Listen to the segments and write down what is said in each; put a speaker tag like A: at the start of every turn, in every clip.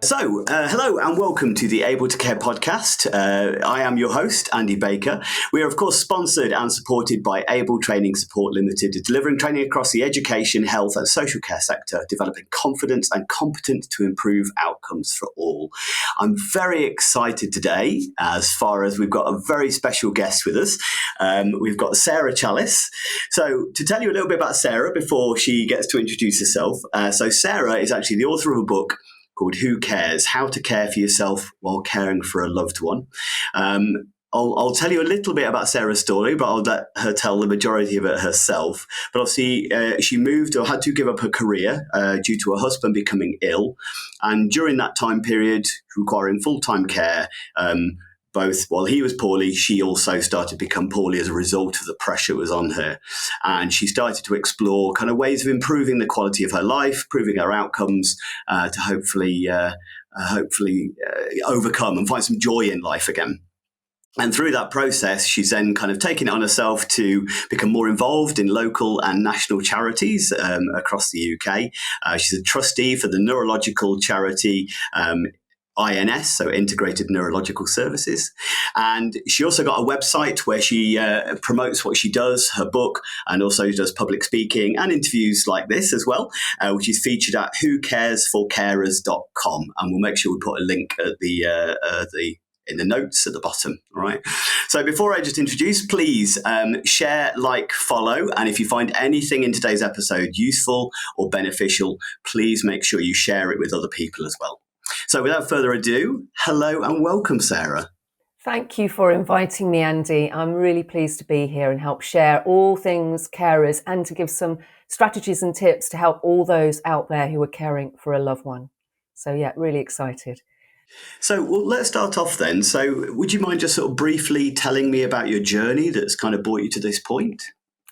A: Hello and welcome to the Able to Care podcast. I am your host, Andy Baker. We are, of course, sponsored and supported by Able Training Support Limited, delivering training across the education, health and social care sector, developing confidence and competence to improve outcomes for all. I'm very excited today, as far as we've got a very special guest with us. We've got Sara Challice. So to tell you a little bit about Sara before she gets to introduce herself. So Sara is actually the author of a book called Who Cares? How to Care for Yourself While Caring for a Loved One. I'll tell you a little bit about Sara's story, but I'll let her tell the majority of it herself. But obviously, she moved or had to give up her career due to her husband becoming ill. And during that time period, requiring full-time care, both while he was poorly, she also started to become poorly as a result of the pressure was on her. And she started to explore kind of ways of improving the quality of her life, improving her outcomes to hopefully overcome and find some joy in life again. And through that process, she's then kind of taken it on herself to become more involved in local and national charities across the UK. She's a trustee for the neurological charity INS, so Integrated Neurological Services. And she also got a website where she promotes what she does, her book, and also does public speaking and interviews like this as well, which is featured at whocaresforcarers.com. And we'll make sure we put a link at in the notes at the bottom. All right. So before I just introduce, please share, like, follow. And if you find anything in today's episode useful or beneficial, please make sure you share it with other people as well. So without further ado, hello and welcome, Sara.
B: Thank you for inviting me, Andy. I'm really pleased to be here and help share all things carers and to give some strategies and tips to help all those out there who are caring for a loved one. So yeah, really excited.
A: So let's start off then. So would you mind just sort of briefly telling me about your journey that's kind of brought you to this point?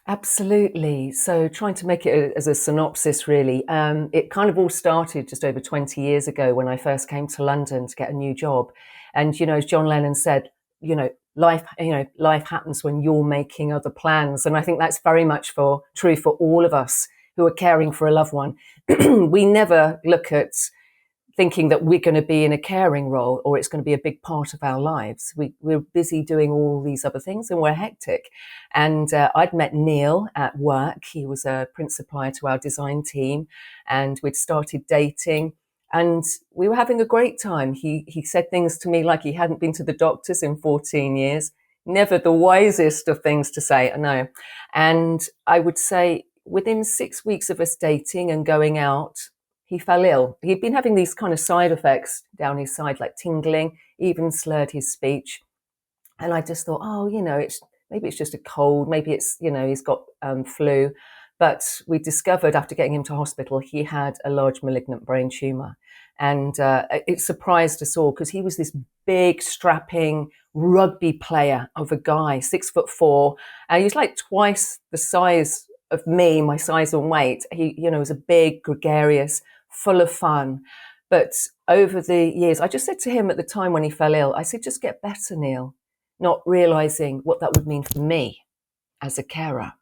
B: Absolutely. So trying to make it as a synopsis, really. It kind of all started just over 20 years ago when I first came to London to get a new job. And, as John Lennon said, life happens when you're making other plans. And I think that's very much true for all of us who are caring for a loved one. We never look at thinking that we're going to be in a caring role or it's going to be a big part of our lives. We're busy doing all these other things and we're hectic. And I'd met Neil at work. He was a print supplier to our design team and we'd started dating and we were having a great time. He said things to me like he hadn't been to the doctors in 14 years. Never the wisest of things to say, I know. And I would say within 6 weeks of us dating and going out, he fell ill. He'd been having these kind of side effects down his side, like tingling, even slurred his speech. And I just thought, maybe it's just a cold.Maybe it's, he's got flu. But we discovered after getting him to hospital, he had a large malignant brain tumor. And it surprised us all because he was this big, strapping rugby player of a guy, 6'4". And he was like twice the size of me, my size and weight. He, was a big, gregarious, full of fun. But over the years, I just said to him at the time when he fell ill, I said, just get better, Neil, not realizing what that would mean for me as a carer.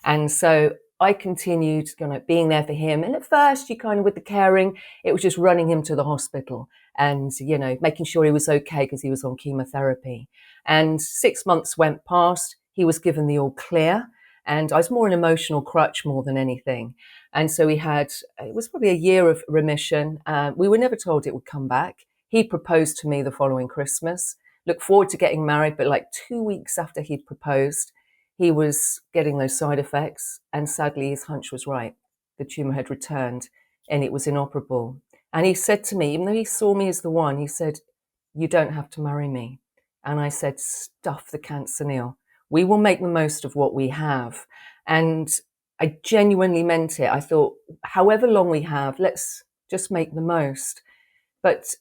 B: And so I continued being there for him. And at first, with the caring, it was just running him to the hospital and, making sure he was okay because he was on chemotherapy. And 6 months went past. He was given the all clear. And I was more an emotional crutch more than anything. And so it was probably a year of remission. We were never told it would come back. He proposed to me the following Christmas. Looked forward to getting married, but like 2 weeks after he'd proposed, he was getting those side effects. And sadly, his hunch was right. The tumor had returned and it was inoperable. And he said to me, even though he saw me as the one, he said, you don't have to marry me. And I said, stuff the cancer, Neil. We will make the most of what we have. And I genuinely meant it. I thought, however long we have, let's just make the most. But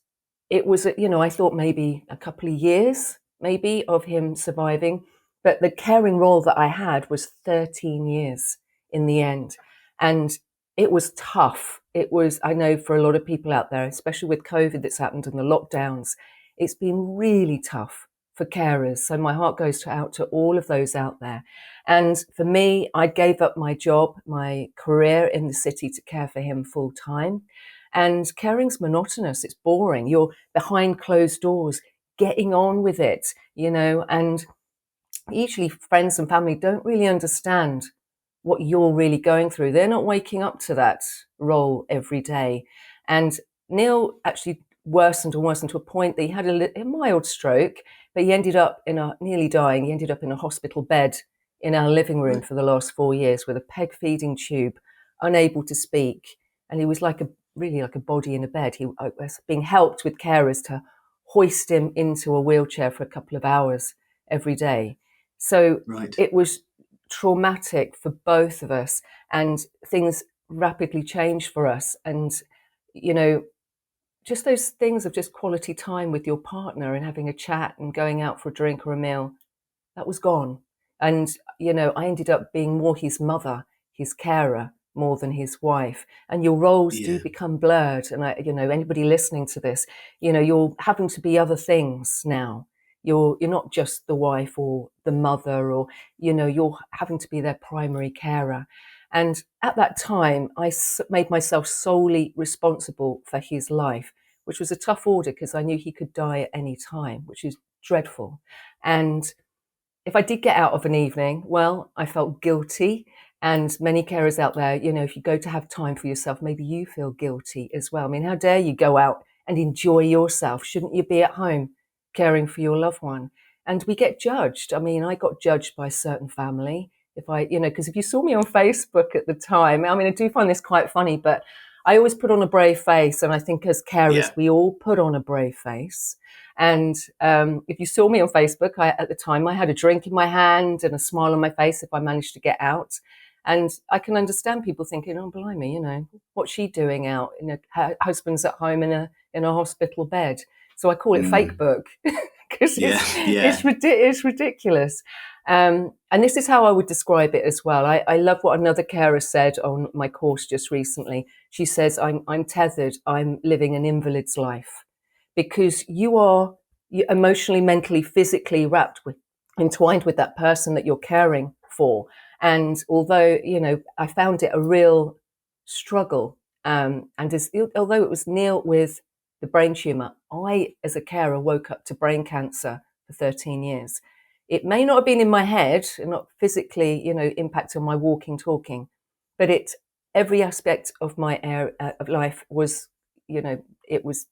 B: it was, I thought maybe a couple of years, maybe, of him surviving. But the caring role that I had was 13 years in the end. And it was tough. It was, I know for a lot of people out there, especially with COVID that's happened and the lockdowns, it's been really tough for carers. So my heart goes out to all of those out there. And for me, I gave up my job, my career in the city to care for him full time. And caring's monotonous. It's boring. You're behind closed doors, getting on with it, and usually friends and family don't really understand what you're really going through. They're not waking up to that role every day. And Neil actually worsened and worsened to a point that he had a mild stroke, but he ended up nearly dying. He ended up in a hospital bed in our living room for the last 4 years with a peg feeding tube, unable to speak. And he was really like a body in a bed. He was being helped with carers to hoist him into a wheelchair for a couple of hours every day. So It was traumatic for both of us, and things rapidly changed for us. And, just those things of just quality time with your partner and having a chat and going out for a drink or a meal, that was gone. And, I ended up being more his mother, his carer, more than his wife. And your roles do become blurred. And anybody listening to this, you're having to be other things now. You're not just the wife or the mother, or, you're having to be their primary carer. And at that time, I made myself solely responsible for his life, which was a tough order because I knew he could die at any time, which is dreadful. And if I did get out of an evening, well, I felt guilty. And many carers out there, if you go to have time for yourself, maybe you feel guilty as well. I mean, how dare you go out and enjoy yourself? Shouldn't you be at home caring for your loved one? And we get judged. I mean, I got judged by a certain family. Because if you saw me on Facebook at the time, I mean, I do find this quite funny, but I always put on a brave face. And I think as carers, we all put on a brave face. And if you saw me on Facebook, at the time, I had a drink in my hand and a smile on my face if I managed to get out. And I can understand people thinking, "Oh, blimey, what's she doing out? Her husband's at home in a hospital bed." So I call it fake book because it's ridiculous. And this is how I would describe it as well. I love what another carer said on my course just recently. She says, "I'm tethered. I'm living an invalid's life." Because you're emotionally, mentally, physically entwined with that person that you're caring for. And although, I found it a real struggle, although it was Neil with the brain tumor, I, as a carer, woke up to brain cancer for 13 years. It may not have been in my head and not physically, impact on my walking, talking, but every aspect of my of life was, it was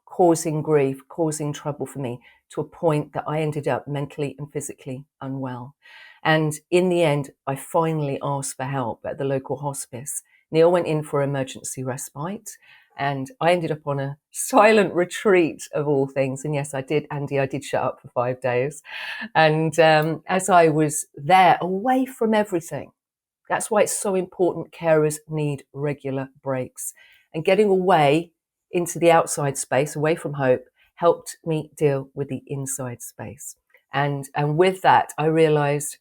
B: causing grief, causing trouble for me, to a point that I ended up mentally and physically unwell. And in the end, I finally asked for help at the local hospice. Neil went in for emergency respite, and I ended up on a silent retreat of all things. And yes, I did, Andy, I did shut up for 5 days. And as I was there, away from everything, that's why it's so important carers need regular breaks. And getting away into the outside space, away from hope, helped me deal with the inside space. And with that, I realized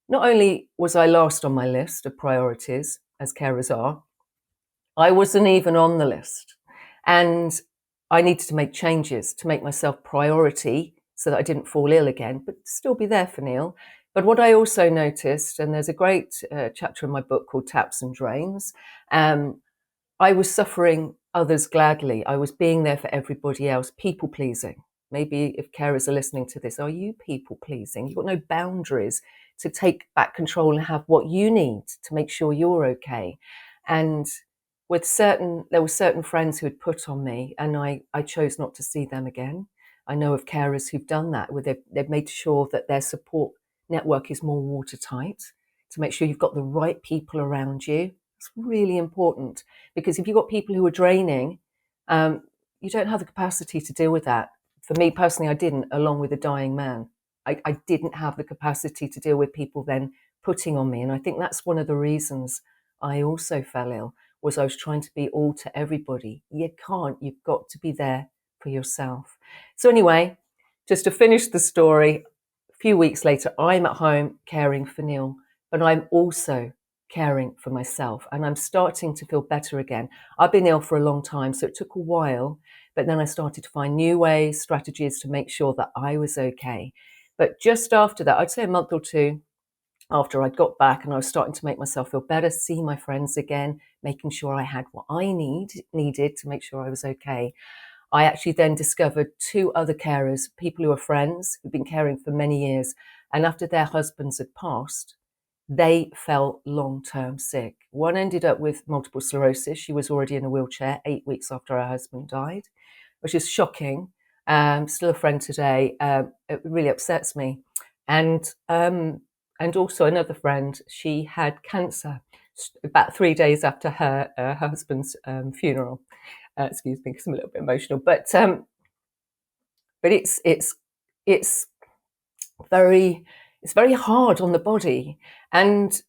B: not only was I last on my list of priorities, as carers are, I wasn't even on the list. And I needed to make changes to make myself priority so that I didn't fall ill again, but still be there for Neil. But what I also noticed, and there's a great chapter in my book called Taps and Drains, I was suffering others gladly. I was being there for everybody else, people pleasing. Maybe if carers are listening to this, are you people pleasing? You've got no boundaries to take back control and have what you need to make sure you're okay. And there were certain friends who had put on me, and I chose not to see them again. I know of carers who've done that, where they've made sure that their support network is more watertight, to make sure you've got the right people around you. It's really important, because if you've got people who are draining, you don't have the capacity to deal with that. For me personally, I didn't, along with a dying man. I didn't have the capacity to deal with people then putting on me. And I think that's one of the reasons I also fell ill, was I was trying to be all to everybody. You can't, you've got to be there for yourself. So anyway, just to finish the story, a few weeks later, I'm at home caring for Neil, but I'm also caring for myself, and I'm starting to feel better again. I've been ill for a long time, so it took a while, but then I started to find new ways, strategies to make sure that I was okay. But just after that, I'd say a month or two, after I'd got back and I was starting to make myself feel better, see my friends again, making sure I had what I needed to make sure I was okay. I actually then discovered two other carers, people who are friends, who've been caring for many years. And after their husbands had passed, they fell long-term sick. One ended up with multiple sclerosis. She was already in a wheelchair 8 weeks after her husband died, which is shocking. Still a friend today. It really upsets me. And also another friend, she had cancer about 3 days after her husband's funeral. Excuse me, because I'm a little bit emotional. But it's very hard on the body, and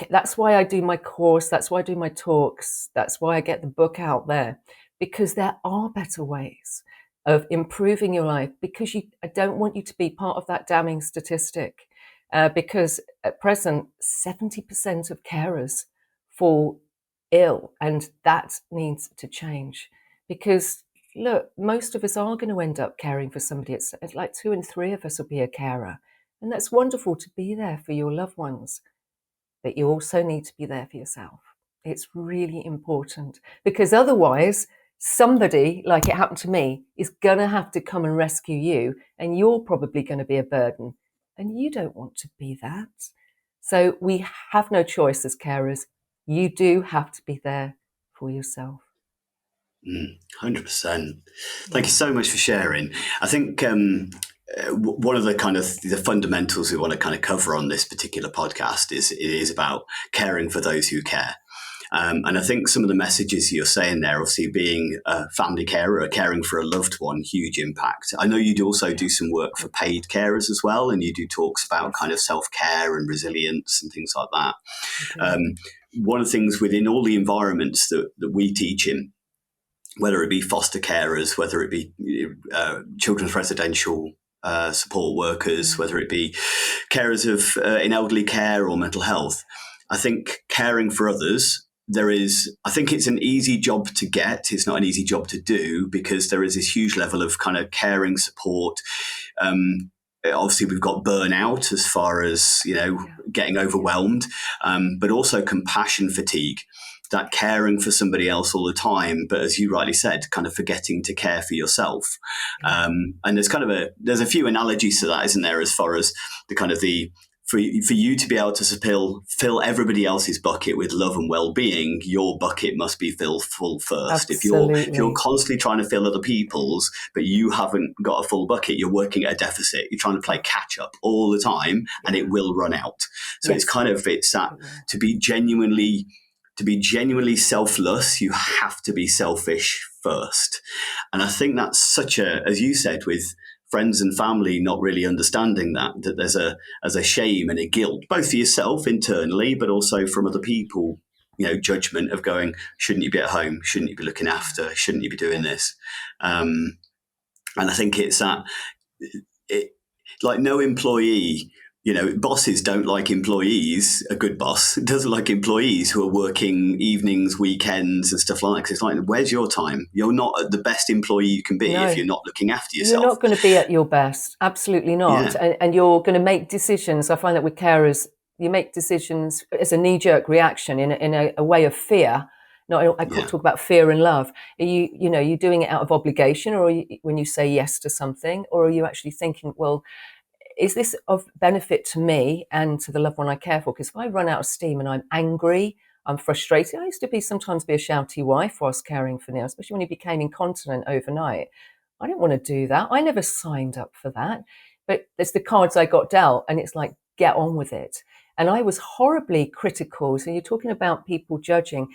B: that's why I do my course. That's why I do my talks. That's why I get the book out there, because there are better ways of improving your life. Because I don't want you to be part of that damning statistic. Because at present, 70% of carers fall ill, and that needs to change. Because look, most of us are going to end up caring for somebody. It's like 2 in 3 of us will be a carer. And that's wonderful to be there for your loved ones. But you also need to be there for yourself. It's really important, because otherwise, somebody, like it happened to me, is going to have to come and rescue you, and you're probably going to be a burden. And you don't want to be that. So we have no choice as carers. You do have to be there for yourself.
A: 100%. Thank you so much for sharing. I think one of the kind of the fundamentals we want to kind of cover on this particular podcast is about caring for those who care. And I think some of the messages you're saying there, obviously being a family carer, caring for a loved one, huge impact. I know you do also do some work for paid carers as well, and you do talks about kind of self-care and resilience and things like that. One of the things within all the environments that we teach in, whether it be foster carers, whether it be children's residential support workers, whether it be carers in elderly care or mental health, I think caring for others, I think it's an easy job to get. It's not an easy job to do, because there is this huge level of kind of caring support. Obviously, we've got burnout as far as, getting overwhelmed, but also compassion fatigue. That caring for somebody else all the time, but as you rightly said, kind of forgetting to care for yourself. And there's a few analogies to that, isn't there? As far as the kind of for you to be able to fill everybody else's bucket with love and well-being, your bucket must be filled full first.
B: Absolutely.
A: If you're constantly trying to fill other people's, but you haven't got a full bucket, you're working at a deficit. You're trying to play catch up all the time, and it will run out. So
B: Yes.
A: it's that to be genuinely selfless, you have to be selfish first. And I think that's such as you said, with friends and family not really understanding that there's a shame and a guilt, both for yourself internally, but also from other people, judgment of going, shouldn't you be at home? Shouldn't you be looking after? Shouldn't you be doing this? And I think it's that, like no employee, bosses don't like employees. A good boss doesn't like employees who are working evenings, weekends and stuff like that. 'Cause it's like, where's your time? You're not the best employee you can be if you're not looking after yourself.
B: You're not going to be at your best. Absolutely not.
A: Yeah.
B: And you're going to make decisions. I find that with carers, you make decisions as a knee-jerk reaction in a way of fear. I talk about fear and love. Are you doing it out of obligation, or when you say yes to something, or are you actually thinking, well, is this of benefit to me and to the loved one I care for? Because if I run out of steam and I'm angry, I'm frustrated. I used to sometimes be a shouty wife whilst caring for Neil, especially when he became incontinent overnight. I didn't want to do that. I never signed up for that. But there's the cards I got dealt, and it's like, get on with it. And I was horribly critical. So you're talking about people judging.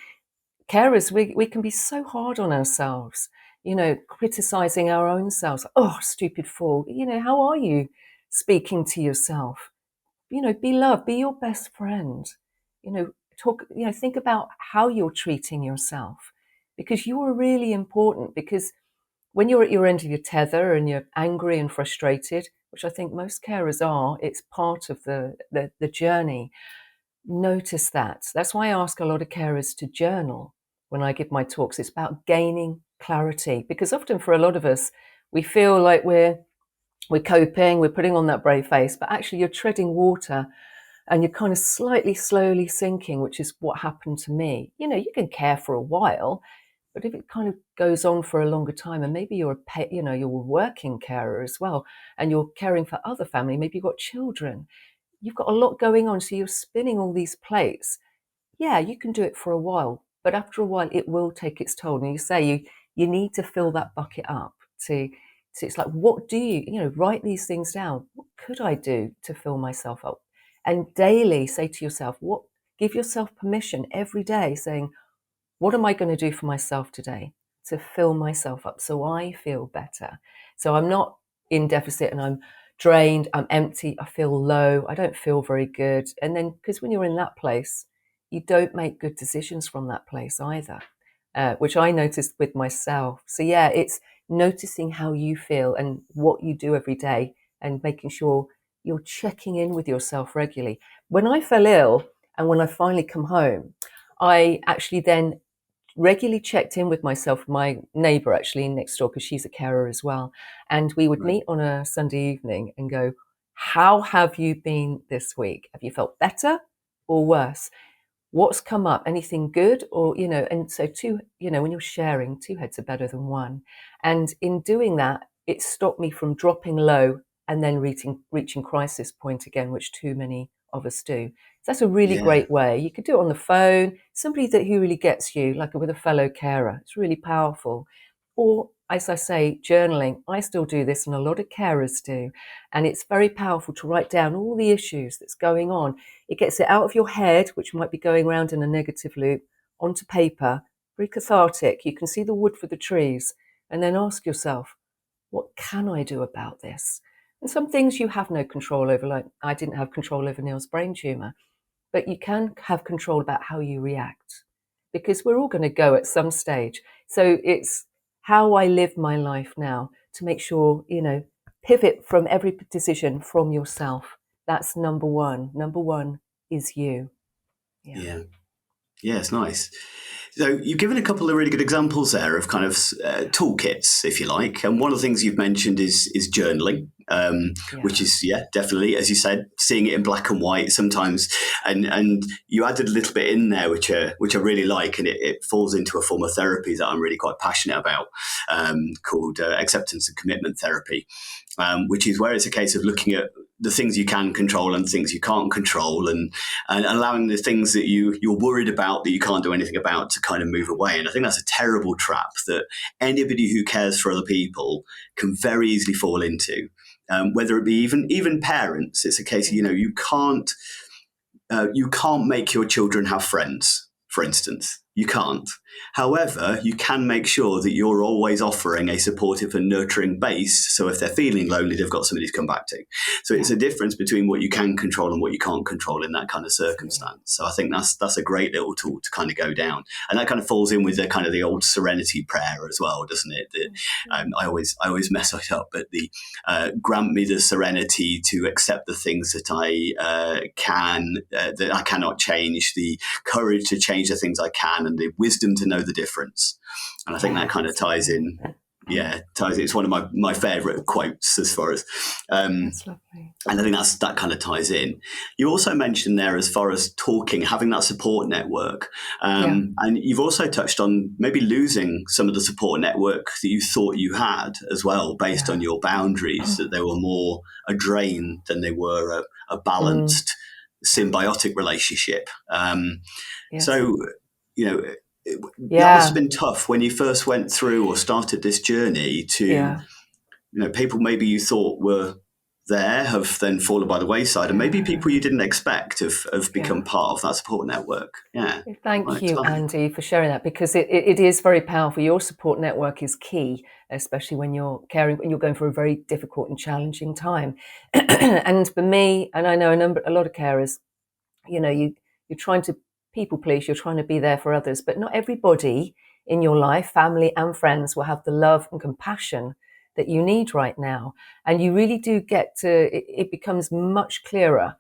B: Carers, we can be so hard on ourselves, criticizing our own selves. Oh, stupid fool. How are you speaking to yourself? Be loved, be your best friend. Think about how you're treating yourself, because you are really important. Because when you're at your end of your tether and you're angry and frustrated, which I think most carers are, it's part of the journey. Notice that. That's why I ask a lot of carers to journal when I give my talks. It's about gaining clarity, because often for a lot of us, we feel like we're coping, we're putting on that brave face, but actually you're treading water. and you're kind of slightly slowly sinking, which is what happened to me. You can care for a while, but if it kind of goes on for a longer time, and maybe you're a working carer as well, and you're caring for other family, maybe you've got children, you've got a lot going on, so you're spinning all these plates. Yeah, you can do it for a while, but after a while, it will take its toll. And you need to fill that bucket up to it's like, what do write these things down. What could I do to fill myself up? And daily say to yourself, give yourself permission every day saying, what am I going to do for myself today to fill myself up so I feel better? So I'm not in deficit and I'm drained, I'm empty, I feel low, I don't feel very good. And then, because when you're in that place, you don't make good decisions from that place either, which I noticed with myself. So, yeah, it's noticing how you feel and what you do every day and making sure you're checking in with yourself regularly. When I fell ill and when I finally come home, I actually then regularly checked in with myself, my neighbour actually next door, because she's a carer as well. And we would
A: Right.
B: meet on a Sunday evening and go, how have you been this week? Have you felt better or worse? What's come up? Anything good? Or, and so when you're sharing, two heads are better than one. And in doing that, it stopped me from dropping low and then reaching crisis point again, which too many of us do. So that's a really
A: Yeah.
B: great way. You could do it on the phone, somebody who really gets you, like with a fellow carer. It's really powerful. Or, as I say, journaling. I still do this, and a lot of carers do. And it's very powerful to write down all the issues that's going on. It gets it out of your head, which might be going around in a negative loop, onto paper. Very cathartic. You can see the wood for the trees. And then ask yourself, what can I do about this? And some things you have no control over, like I didn't have control over Neil's brain tumour, but you can have control about how you react, because we're all going to go at some stage. So it's how I live my life now to make sure, pivot from every decision from yourself. That's number one. Number one is you. Yeah.
A: Yeah. Yeah, it's nice. So you've given a couple of really good examples there of kind of toolkits, if you like. And one of the things you've mentioned is journaling, which
B: Yeah.
A: is, definitely, as you said, seeing it in black and white sometimes. And you added a little bit in there, which I really like, and it falls into a form of therapy that I'm really quite passionate about, called acceptance and commitment therapy, which is where it's a case of looking at the things you can control and things you can't control, and allowing the things that you're worried about that you can't do anything about to kind of move away. And I think that's a terrible trap that anybody who cares for other people can very easily fall into, whether it be even parents. It's a case of, you can't make your children have friends, for instance. You can't. However, you can make sure that you're always offering a supportive and nurturing base. So if they're feeling lonely, they've got somebody to come back to. So it's a difference between what you can control and what you can't control in that kind of circumstance. So I think that's a great little tool to kind of go down. And that kind of falls in with the kind of the old serenity prayer as well, doesn't it? I always mess it up, but the grant me the serenity to accept the things that I that I cannot change, the courage to change the things I can, and the wisdom to know the difference. And I think that kind of ties in. Yeah, ties. It's one of my favourite quotes as far as,
B: That's lovely.
A: and I think that kind of ties in. You also mentioned there, as far as talking, having that support network,
B: Yeah.
A: and you've also touched on maybe losing some of the support network that you thought you had as well, based on
B: Yeah.
A: your boundaries, that they were more a drain than they were a balanced, symbiotic relationship.
B: Yes.
A: So, you know, that must have
B: Yeah.
A: been tough when you first went through or started this journey to,
B: Yeah.
A: people maybe you thought were there have then fallen by the wayside, and maybe people you didn't expect have become
B: Yeah.
A: part of that support network. Yeah.
B: Thank
A: Right.
B: you,
A: Tell me.
B: Andy, for sharing that, because it is very powerful. Your support network is key, especially when you're caring, when you're going through a very difficult and challenging time. And for me, and I know a lot of carers, you're trying to people please, you're trying to be there for others, but not everybody in your life, family and friends, will have the love and compassion that you need right now. And you really do it becomes much clearer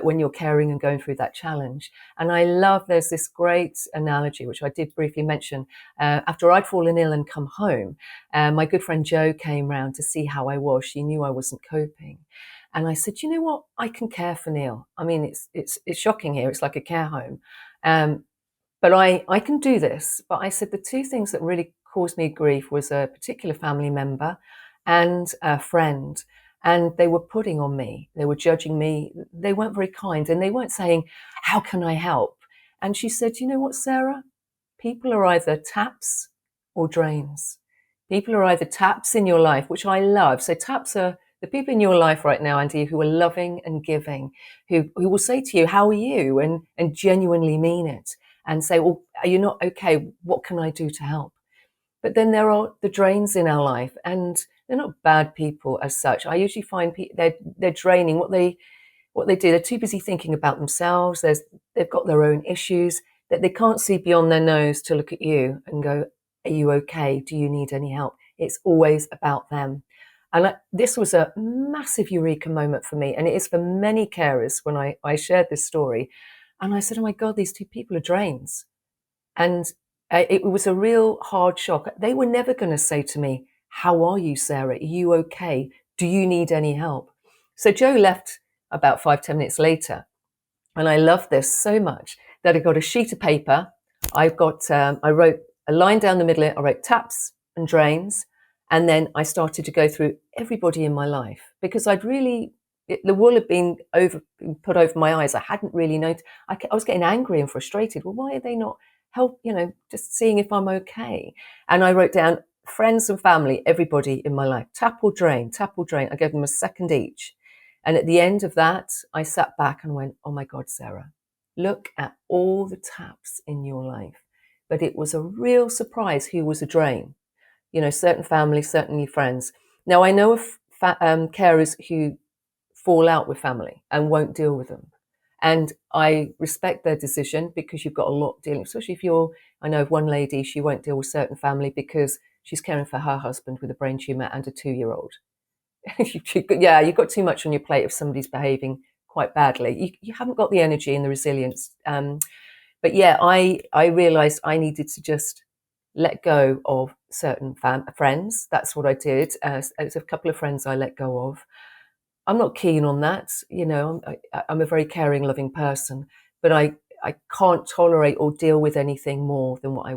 B: when you're caring and going through that challenge. And I love, there's this great analogy, which I did briefly mention. After I'd fallen ill and come home, my good friend Jo came round to see how I was. She knew I wasn't coping. And I said, you know what? I can care for Neil. I mean, it's shocking here. It's like a care home. But I can do this. But I said the two things that really caused me grief was a particular family member and a friend. And they were putting on me. They were judging me. They weren't very kind. And they weren't saying, how can I help? And she said, you know what, Sarah? People are either taps or drains. People are either taps in your life, which I love. So taps are the people in your life right now, Andy, who are loving and giving, who will say to you, how are you? And genuinely mean it and say, well, are you not okay? What can I do to help? But then there are the drains in our life, and they're not bad people as such. I usually find they're draining. What they do, they're too busy thinking about themselves. They've got their own issues that they can't see beyond their nose to look at you and go, are you okay? Do you need any help? It's always about them. And this was a massive eureka moment for me. And it is for many carers when I shared this story. And I said, oh my God, these two people are drains. And it was a real hard shock. They were never going to say to me, how are you, Sarah? Are you okay? Do you need any help? So Joe left about 5-10 minutes later. And I loved this so much that I got a sheet of paper. I wrote a line down the middle of it. I wrote taps and drains. And then I started to go through everybody in my life because the wool had been put over my eyes. I hadn't really noticed. I was getting angry and frustrated. Well, why are they not help? Just seeing if I'm okay. And I wrote down friends and family, everybody in my life, tap or drain, tap or drain. I gave them a second each. And at the end of that, I sat back and went, oh my God, Sarah, look at all the taps in your life. But it was a real surprise who was a drain. Certain families, certainly friends. Now, I know of carers who fall out with family and won't deal with them. And I respect their decision because you've got a lot dealing, especially I know of one lady, she won't deal with certain family because she's caring for her husband with a brain tumor and a 2-year-old. Yeah, you've got too much on your plate if somebody's behaving quite badly. You haven't got the energy and the resilience. But yeah, I realized I needed to just let go of certain friends. That's what I did. It's a couple of friends I let go of. I'm not keen on that. I'm a very caring, loving person, but I can't tolerate or deal with anything more than what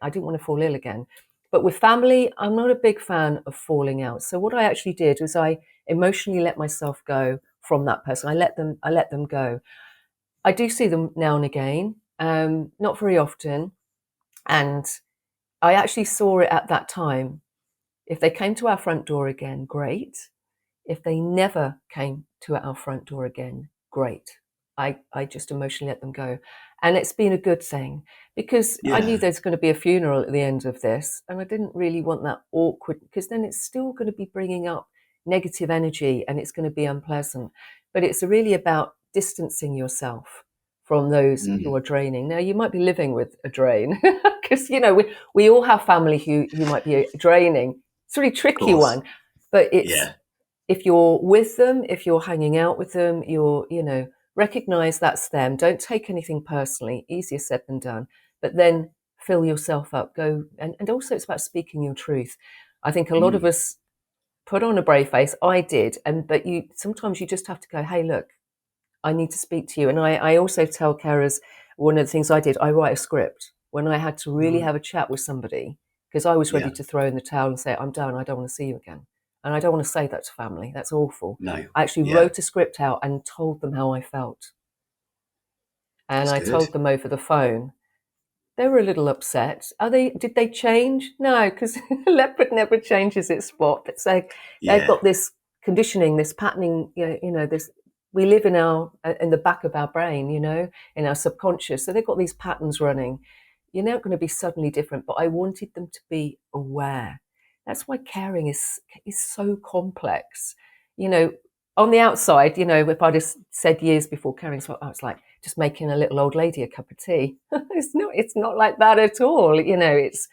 B: I didn't want to fall ill again. But with family, I'm not a big fan of falling out. So what I actually did was I emotionally let myself go from that person. I let them go. I do see them now and again, not very often. And I actually saw it at that time. If they came to our front door again, great. If they never came to our front door again, great. I just emotionally let them go. And it's been a good thing because I knew there's going to be a funeral at the end of this. And I didn't really want that awkward, because then it's still going to be bringing up negative energy and it's going to be unpleasant. But it's really about distancing yourself from those who are draining. Now, you might be living with a drain because, we all have family who might be draining. It's a really tricky one, but if you're with them, if you're hanging out with them, recognize that's them. Don't take anything personally. Easier said than done. But then fill yourself up. Go and also it's about speaking your truth. I think a lot of us put on a brave face. I did, but sometimes you just have to go, hey, look, I need to speak to you. And I also tell carers, one of the things I did, I write a script when I had to really have a chat with somebody because I was ready to throw in the towel and say, I'm done. I don't want to see you again. And I don't want to say that to family. That's awful.
A: No.
B: I actually wrote a script out and told them how I felt. And I told them over the phone. They were a little upset. Did they change? No, because leopard never changes its spot. It's like they've got this conditioning, this patterning, this, we live in the back of our brain, in our subconscious. So they've got these patterns running. You're not going to be suddenly different, but I wanted them to be aware. That's why caring is so complex. On the outside, if I'd have said years before caring, so I was like just making a little old lady a cup of tea. It's not like that at all. It's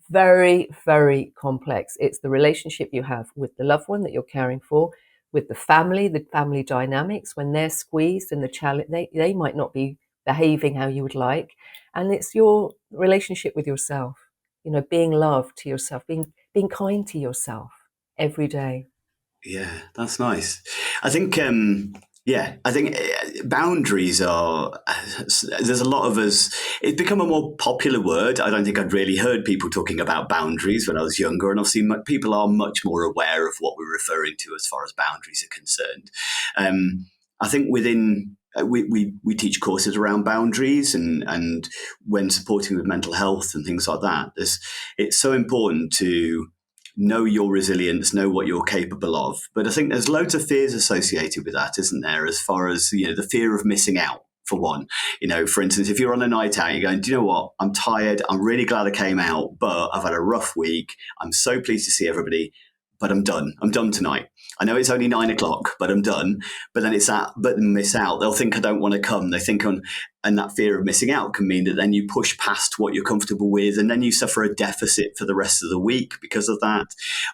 B: very, very complex. It's the relationship you have with the loved one that you're caring for, with the family dynamics when they're squeezed and the challenge, they might not be behaving how you would like. And it's your relationship with yourself, being love to yourself, being kind to yourself every day.
A: Yeah, that's nice. I think, I think boundaries are, there's a lot of us, it's become a more popular word. I don't think I'd really heard people talking about boundaries when I was younger. And obviously, people are much more aware of what we're referring to as far as boundaries are concerned. I think within, we teach courses around boundaries and when supporting with mental health and things like that, it's so important to know your resilience, know what you're capable of. But I think there's loads of fears associated with that, isn't there? As far as, the fear of missing out, for one. For instance, if you're on a night out, you're going, do you know what? I'm tired. I'm really glad I came out, but I've had a rough week. I'm so pleased to see everybody, but I'm done. I'm done tonight. I know it's only 9 o'clock, but I'm done. But then it's that, but miss out. They'll think I don't want to come. They think and that fear of missing out can mean that then you push past what you're comfortable with, and then you suffer a deficit for the rest of the week because of that.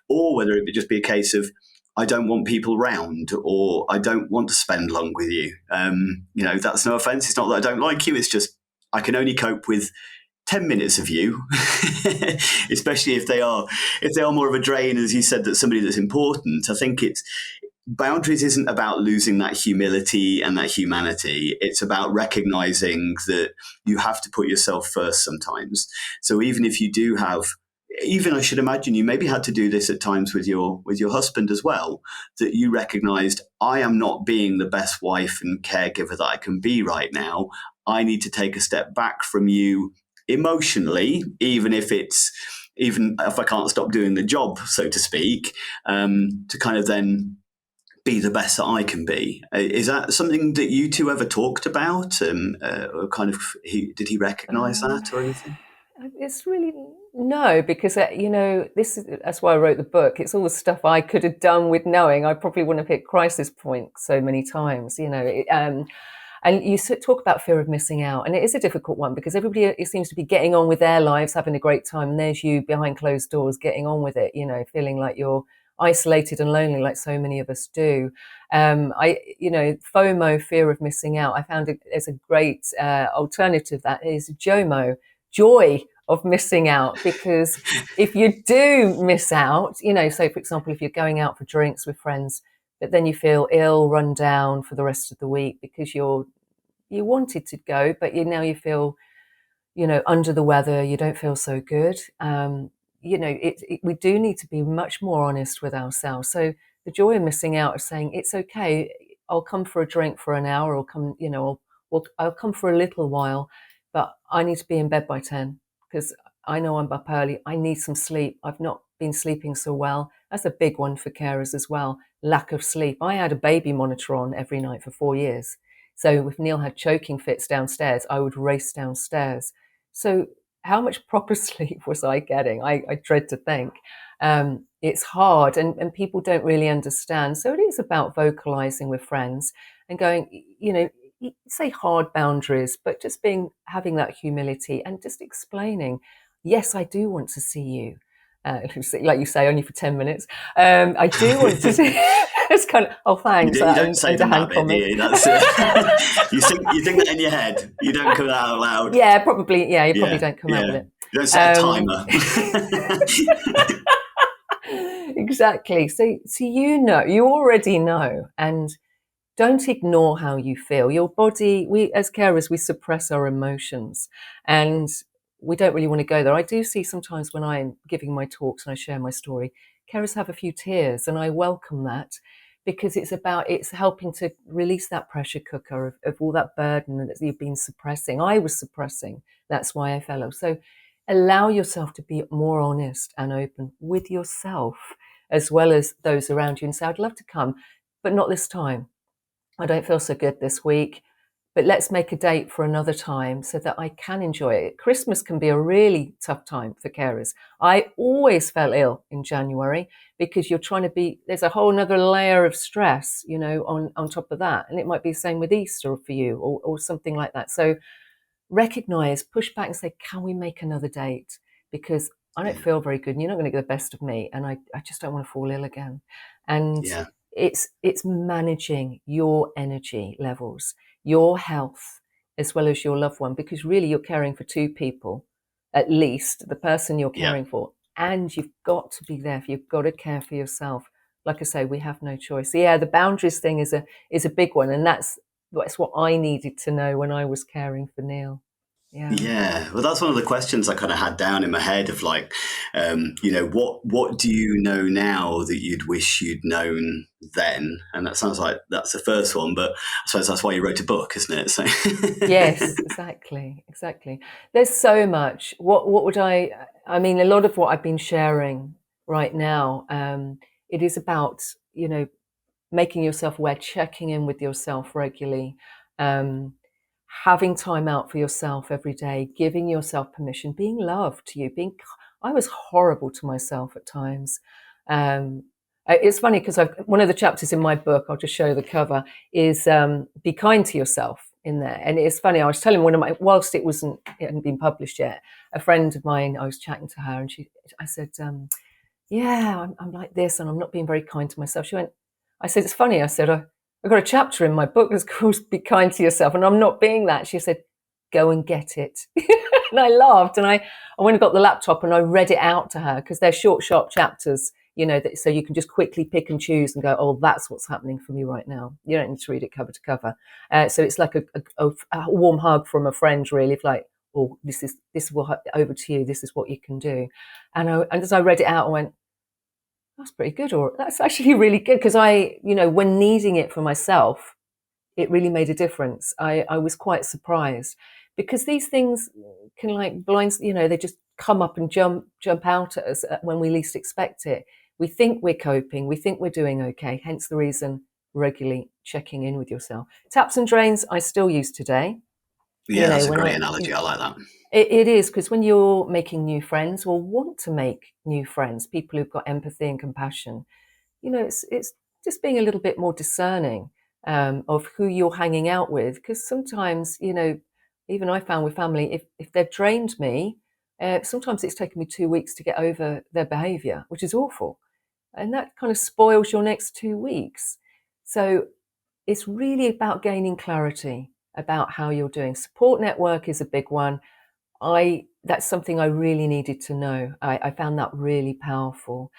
A: Or whether it would just be a case of, I don't want people round, or I don't want to spend long with you. That's no offense. It's not that I don't like you. It's just I can only cope with 10 minutes of you, especially if they are more of a drain, as you said, that somebody that's important. I think it's boundaries isn't about losing that humility and that humanity. It's about recognizing that you have to put yourself first sometimes. So even if you do have, even I should imagine you maybe had to do this at times with your husband as well, that you recognized, I am not being the best wife and caregiver that I can be right now. I need to take a step back from you emotionally, even if I can't stop doing the job, so to speak, to kind of then be the best that I can be. Is that something that you two ever talked about? Or kind of, did he recognise
B: Um,
A: that or anything?
B: it's really no, because that's why I wrote the book. It's all the stuff I could have done with knowing. I probably wouldn't have hit crisis point so many times. And you talk about fear of missing out, and it is a difficult one because everybody it seems to be getting on with their lives, having a great time, and there's you behind closed doors getting on with it. Feeling like you're isolated and lonely, like so many of us do. FOMO, fear of missing out. I found it as a great alternative. That is JOMO, joy of missing out, because if you do miss out, so for example, if you're going out for drinks with friends, but then you feel ill, run down for the rest of the week because you wanted to go, but you feel, under the weather, you don't feel so good. We do need to be much more honest with ourselves. So the joy of missing out is saying, it's okay, I'll come for a drink for an hour, or come, I'll come for a little while, but I need to be in bed by 10 because I know I'm up early. I need some sleep. I've not been sleeping so well. That's a big one for carers as well. Lack of sleep. I had a baby monitor on every night for 4 years. So if Neil had choking fits downstairs, I would race downstairs. So how much proper sleep was I getting? I dread to think. It's hard, and people don't really understand. So it is about vocalizing with friends and going, say hard boundaries, but just having that humility and just explaining, yes, I do want to see you. Like you say, only for 10 minutes. I do want to see. It's kind of, oh, thanks.
A: You don't say them
B: underhand
A: that bit, do
B: comment.
A: you? That's you think that in your head. You don't come that out loud.
B: Yeah, probably. Yeah, you probably
A: Yeah,
B: don't come out with
A: yeah.
B: it.
A: You don't set a timer.
B: Exactly. So you already know, and don't ignore how you feel. Your body, we as carers, we suppress our emotions, and we don't really want to go there. I do see sometimes when I'm giving my talks and I share my story, carers have a few tears, and I welcome that because it's helping to release that pressure cooker of all that burden that you've been suppressing. I was suppressing. That's why I fell ill. So allow yourself to be more honest and open with yourself as well as those around you and say, I'd love to come, but not this time. I don't feel so good this week, but let's make a date for another time so that I can enjoy it. Christmas can be a really tough time for carers. I always felt ill in January because there's a whole nother layer of stress, on top of that. And it might be the same with Easter for you or something like that. So recognize, push back and say, can we make another date? Because I don't feel very good and you're not going to get the best of me. And I just don't want to fall ill again. And
A: Yeah,
B: it's managing your energy levels, your health, as well as your loved one, because really you're caring for two people, at least the person you're
A: yeah,
B: caring for. And you've got to be there. You've got to care for yourself like I say, we have no choice. So yeah, the boundaries thing is a big one, and that's what I needed to know when I was caring for Neil. Yeah.
A: Yeah, well, that's one of the questions I kind of had down in my head of like, what do you know now that you'd wish you'd known then? And that sounds like that's the first one, but I suppose that's why you wrote a book, isn't it? So,
B: Yes, exactly, exactly. There's so much. What would I mean, a lot of what I've been sharing right now, it is about, making yourself aware, checking in with yourself regularly, um, having time out for yourself every day, giving yourself permission, being loved to you, I was horrible to myself at times. Um, it's funny because one of the chapters in my book, I'll just show the cover, is be kind to yourself in there. And it's funny, I was telling one of my, whilst it hadn't been published yet, a friend of mine, I was chatting to her and I said, yeah, I'm like this and I'm not being very kind to myself. She went, I said, it's funny. I said, I've got a chapter in my book that's called Be Kind to Yourself and I'm not being that. She said, go and get it. And I laughed and I went and got the laptop and I read it out to her because they're short, sharp chapters, so you can just quickly pick and choose and go, oh, that's what's happening for me right now. You don't need to read it cover to cover. So it's like a warm hug from a friend, really, of like, oh, this is what over to you. This is what you can do. And as I read it out, I went, that's pretty good, or that's actually really good because when needing it for myself, it really made a difference. I was quite surprised because these things can like blinds, they just come up and jump out at us when we least expect it. We think we're coping, we think we're doing okay, hence the reason regularly checking in with yourself. Taps and drains I still use today.
A: yeah, that's a
B: When
A: great analogy. I like that.
B: it is because when you're making new friends or want to make new friends, people who've got empathy and compassion, it's just being a little bit more discerning of who you're hanging out with. Because sometimes, even I found with family, if they've drained me, sometimes it's taken me 2 weeks to get over their behaviour, which is awful, and that kind of spoils your next 2 weeks. So it's really about gaining clarity about how you're doing. Support network is a big one. That's something I really needed to know. I found that really powerful.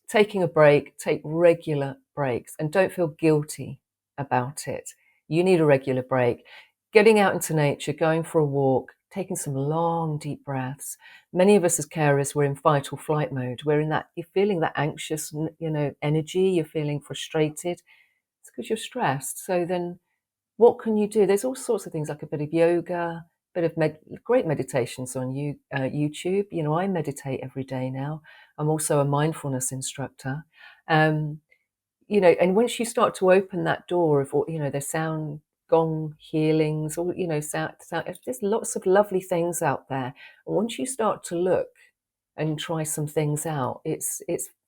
B: Taking a break, take regular breaks, and don't feel guilty about it. You need a regular break. Getting out into nature, going for a walk, taking some long, deep breaths. Many of us as carers, we're in fight or flight mode. You're feeling that anxious, energy. You're feeling frustrated. It's because you're stressed. So then what can you do? There's all sorts of things like a bit of yoga, bit of great meditations on YouTube. I meditate every day now. I'm also a mindfulness instructor. Um, and once you start to open that door of, the sound gong healings, or, there's lots of lovely things out there. And once you start to look and try some things out, it's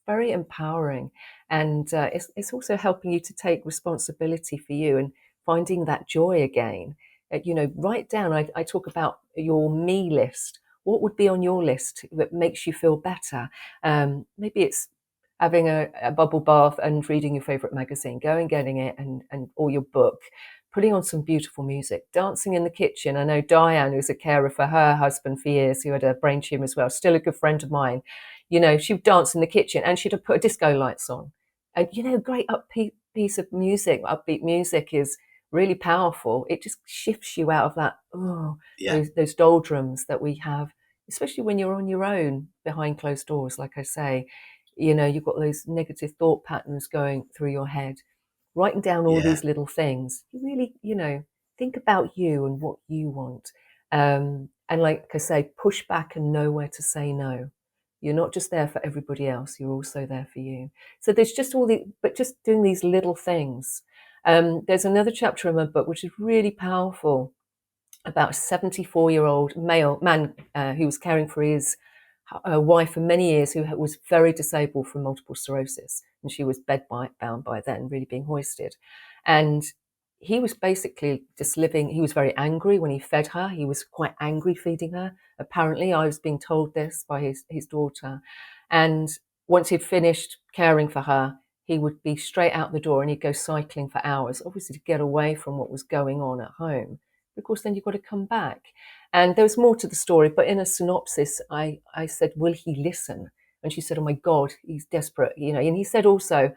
B: very empowering, and it's also helping you to take responsibility for you and finding that joy again. Write down. I talk about your me list. What would be on your list that makes you feel better? Maybe it's having a bubble bath and reading your favorite magazine, going getting it, and or your book, putting on some beautiful music, dancing in the kitchen. I know Diane, who's a carer for her husband for years, who had a brain tumor as well, still a good friend of mine. She would dance in the kitchen and she'd have put disco lights on. And, great upbeat piece of music, upbeat music is really powerful. It just shifts you out of that,
A: Yeah,
B: those doldrums that we have, especially when you're on your own behind closed doors, like I say. You've got those negative thought patterns going through your head. Writing down all
A: yeah,
B: these little things, you really, think about you and what you want. And like I say, push back and know where to say no. You're not just there for everybody else, you're also there for you. So there's but just doing these little things. There's another chapter in my book which is really powerful, about a 74-year-old male man who was caring for his wife for many years, who was very disabled from multiple sclerosis, and she was bound by then, really being hoisted. And he was basically just living. He was very angry when he fed her. He was quite angry feeding her. Apparently, I was being told this by his daughter. And once he'd finished caring for her, he would be straight out the door and he'd go cycling for hours, obviously to get away from what was going on at home. Of course, then you've got to come back. And there was more to the story, but in a synopsis, I said, will he listen? And she said, oh my God, he's desperate, And he said also,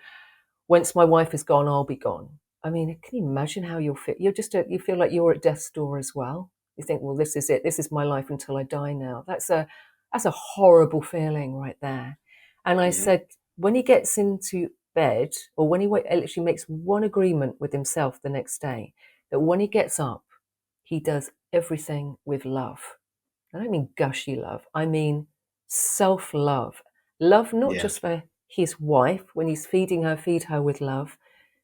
B: once my wife is gone, I'll be gone. I mean, can you imagine how you'll feel? You feel like you're at death's door as well. You think, well, this is it. This is my life until I die now. That's a horrible feeling right there. And I
A: Yeah.
B: said, when he gets into bed, or when he actually makes one agreement with himself the next day, that when he gets up, he does everything with love. I don't mean gushy love. I mean self-love. Love not
A: Yeah.
B: just for his wife, when he's feeding her, feed her with love,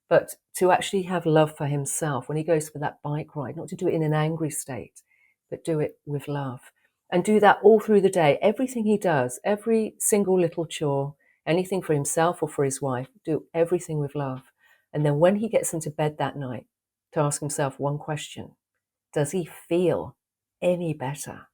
B: but to actually have love for himself when he goes for that bike ride, not to do it in an angry state, but do it with love. And do that all through the day. Everything he does, every single little chore, anything for himself or for his wife, do everything with love. And then when he gets into bed that night, to ask himself one question: does he feel any better?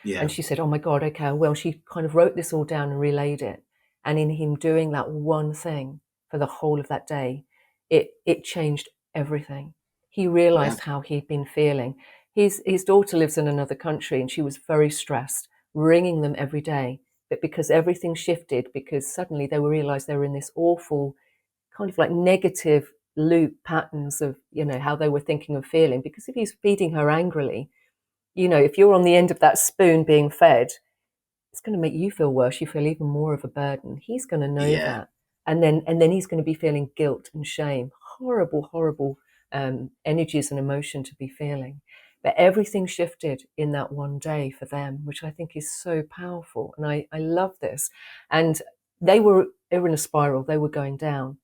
A: Yeah.
B: And she said, oh my God, okay. Well, she kind of wrote this all down and relayed it. And in him doing that one thing for the whole of that day, it changed everything. He
A: Yeah.
B: realized how he'd been feeling. His daughter lives in another country and she was very stressed, ringing them every day. But because everything shifted, because suddenly they realized they were in this awful kind of like negative loop patterns of, how they were thinking and feeling. Because if he's feeding her angrily, if you're on the end of that spoon being fed, it's going to make you feel worse. You feel even more of a burden. He's going to know
A: Yeah.
B: that. And then he's going to be feeling guilt and shame. Horrible, horrible energies and emotion to be feeling. But everything shifted in that one day for them, which I think is so powerful. And I love this. And they were in a spiral. They were going down.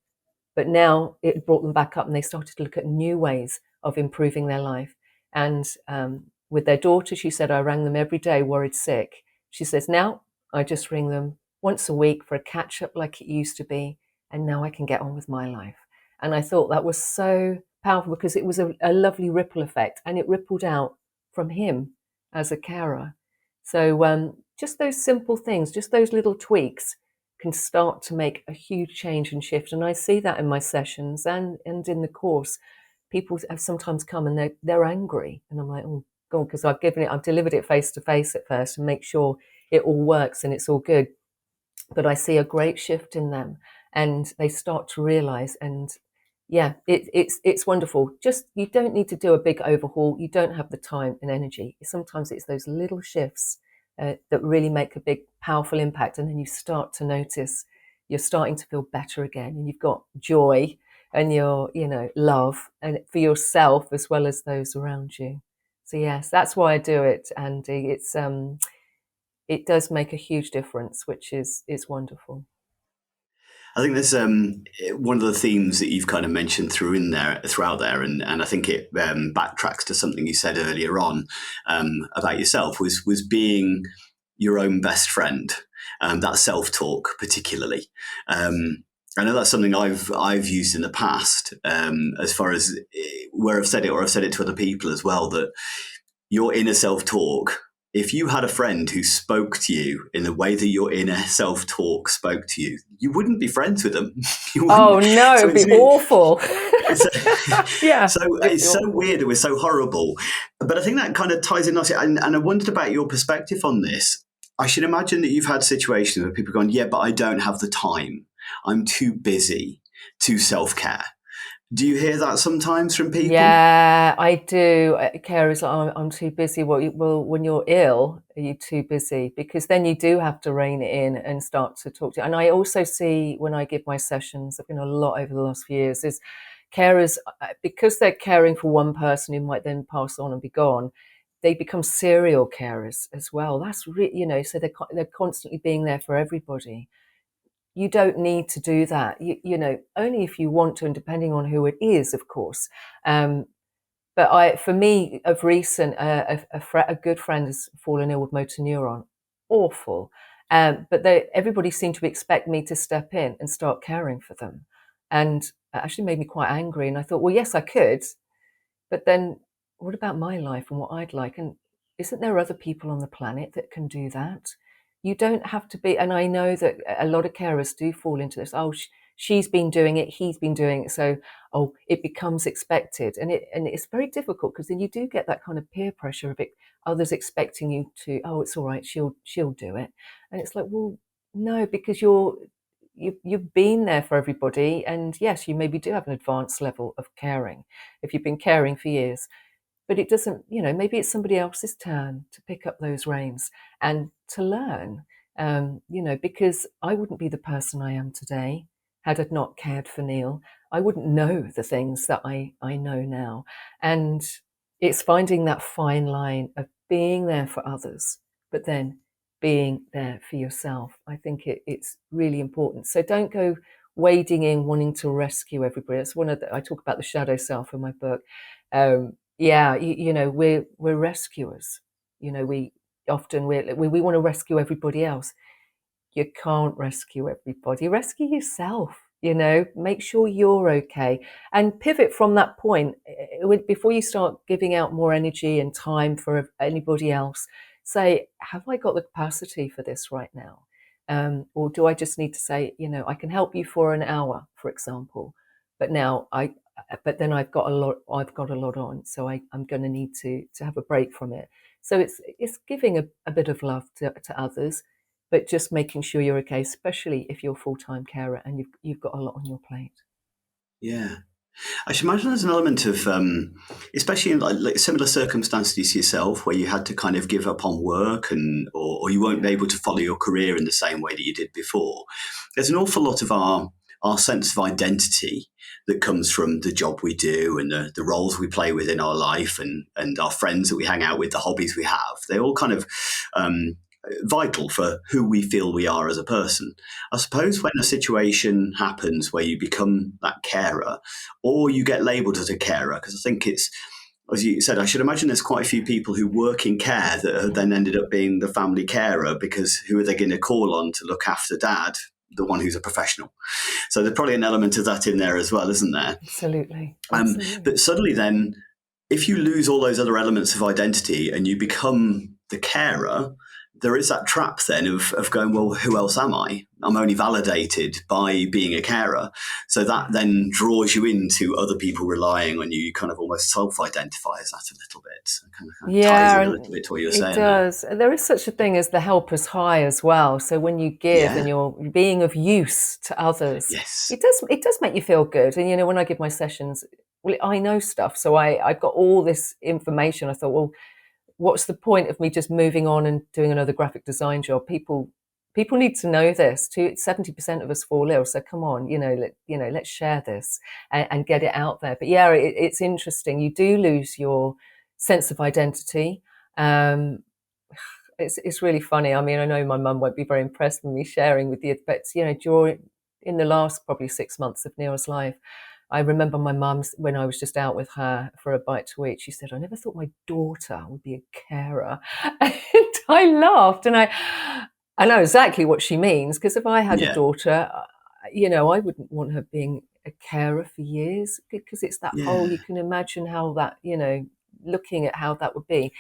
B: But now it brought them back up and they started to look at new ways of improving their life. And with their daughter, she said, I rang them every day, worried sick. She says, now I just ring them once a week for a catch up like it used to be. And now I can get on with my life. And I thought that was so powerful because it was a lovely ripple effect and it rippled out from him as a carer. So just those simple things, just those little tweaks can start to make a huge change and shift. And I see that in my sessions and in the course. People have sometimes come and they're angry. And I'm like, oh God, because I've delivered it face to face at first and make sure it all works and it's all good. But I see a great shift in them and they start to realize, and yeah, it's wonderful. Just, you don't need to do a big overhaul. You don't have the time and energy. Sometimes it's those little shifts that really make a big, powerful impact. And then you start to notice you're starting to feel better again, and you've got joy and your, love, and for yourself as well as those around you. So yes, that's why I do it, Andy. It does make a huge difference, which is wonderful.
A: I think there's one of the themes that you've kind of mentioned throughout there, and I think it backtracks to something you said earlier on about yourself was being your own best friend, that self talk particularly. I know that's something I've used in the past, as far as where I've said it or I've said it to other people as well, that your inner self talk, if you had a friend who spoke to you in the way that your inner self talk spoke to you, you wouldn't be friends with them. You wouldn't.
B: Oh no,
A: So
B: it'd be awful.
A: it's
B: Yeah,
A: so
B: it'd be
A: it's so
B: awful.
A: weird. It was so horrible. But I think that kind of ties in nicely. And I wondered about your perspective on this. I should imagine that you've had situations where people have gone, yeah, but I don't have the time. I'm too busy to self care. Do you hear that sometimes from people?
B: Yeah, I do. Carers, like, I'm too busy. Well, when you're ill, are you too busy? Because then you do have to rein it in and start to talk to. And I also see when I give my sessions, I've been a lot over the last few years, is carers, because they're caring for one person who might then pass on and be gone, they become serial carers as well. That's so they're constantly being there for everybody. You don't need to do that. Only if you want to, and depending on who it is, of course. Um, for me, of recent, a good friend has fallen ill with motor neuron. Awful. But everybody seemed to expect me to step in and start caring for them. And it actually made me quite angry. And I thought, well, yes, I could. But then what about my life and what I'd like? And isn't there other people on the planet that can do that? You don't have to be, and I know that a lot of carers do fall into this. Oh, she's been doing it, he's been doing it, so it becomes expected, and it's very difficult because then you do get that kind of peer pressure of it, others expecting you to. Oh, it's all right, she'll do it, and it's like, well, No, because you've been there for everybody, and yes, you maybe do have an advanced level of caring if you've been caring for years. But it doesn't, maybe it's somebody else's turn to pick up those reins and to learn. Because I wouldn't be the person I am today had I not cared for Neil. I wouldn't know the things that I know now. And it's finding that fine line of being there for others, but then being there for yourself. I think it's really important. So don't go wading in wanting to rescue everybody. That's I talk about the shadow self in my book. Yeah, we're rescuers. We often we want to rescue everybody else. You can't rescue everybody. Rescue yourself. Make sure you're okay, and pivot from that point. Before you start giving out more energy and time for anybody else. Say, have I got the capacity for this right now? Or do I just need to say, I can help you for an hour, for example, but now but then I've got a lot on, so I'm going to need to have a break from it. So it's giving a bit of love to others, but just making sure you're okay, especially if you're a full-time carer and you've got a lot on your plate.
A: Yeah. I should imagine there's an element of, especially in like similar circumstances to yourself, where you had to kind of give up on work or you weren't able to follow your career in the same way that you did before. There's an awful lot of our sense of identity that comes from the job we do and the roles we play within our life and our friends that we hang out with, the hobbies we have. They all kind of vital for who we feel we are as a person. I suppose when a situation happens where you become that carer or you get labelled as a carer, because I think it's, as you said, I should imagine there's quite a few people who work in care that have then ended up being the family carer, because who are they going to call on to look after dad, the one who's a professional? So there's probably an element of that in there as well, isn't there?
B: Absolutely.
A: But suddenly then, if you lose all those other elements of identity and you become the carer, there is that trap then of going, well, who else am I? I'm only validated by being a carer. So that then draws you into other people relying on you. You kind of almost self-identify as that a little bit. It kind of ties in a little bit to what you're saying
B: it does.
A: there.
B: There is such a thing as the helper's high as well. So when you give and
A: Yeah.
B: you're being of use to others,
A: Yes.
B: it does make you feel good. And when I give my sessions, well, I know stuff, so I've got all this information. I thought, well, what's the point of me just moving on and doing another graphic design job? People need to know this. 70% of us fall ill, so come on, let's share this and get it out there. But yeah, it's interesting. You do lose your sense of identity. Um, it's really funny. I mean, I know my mum won't be very impressed with me sharing with you, but during in the last probably 6 months of Neil's life, I remember my mum's, when I was just out with her for a bite to eat, she said, "I never thought my daughter would be a carer." And I laughed, and I know exactly what she means, because if I had a
A: Yeah.
B: daughter, I wouldn't want her being a carer for years, because it's that whole,
A: Yeah.
B: you can imagine how that, looking at how that would be.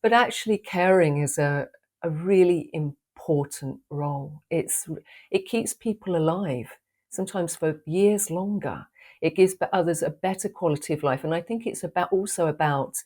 B: But actually caring is a really important role. It keeps people alive, sometimes for years longer. It gives others a better quality of life. And I think it's also about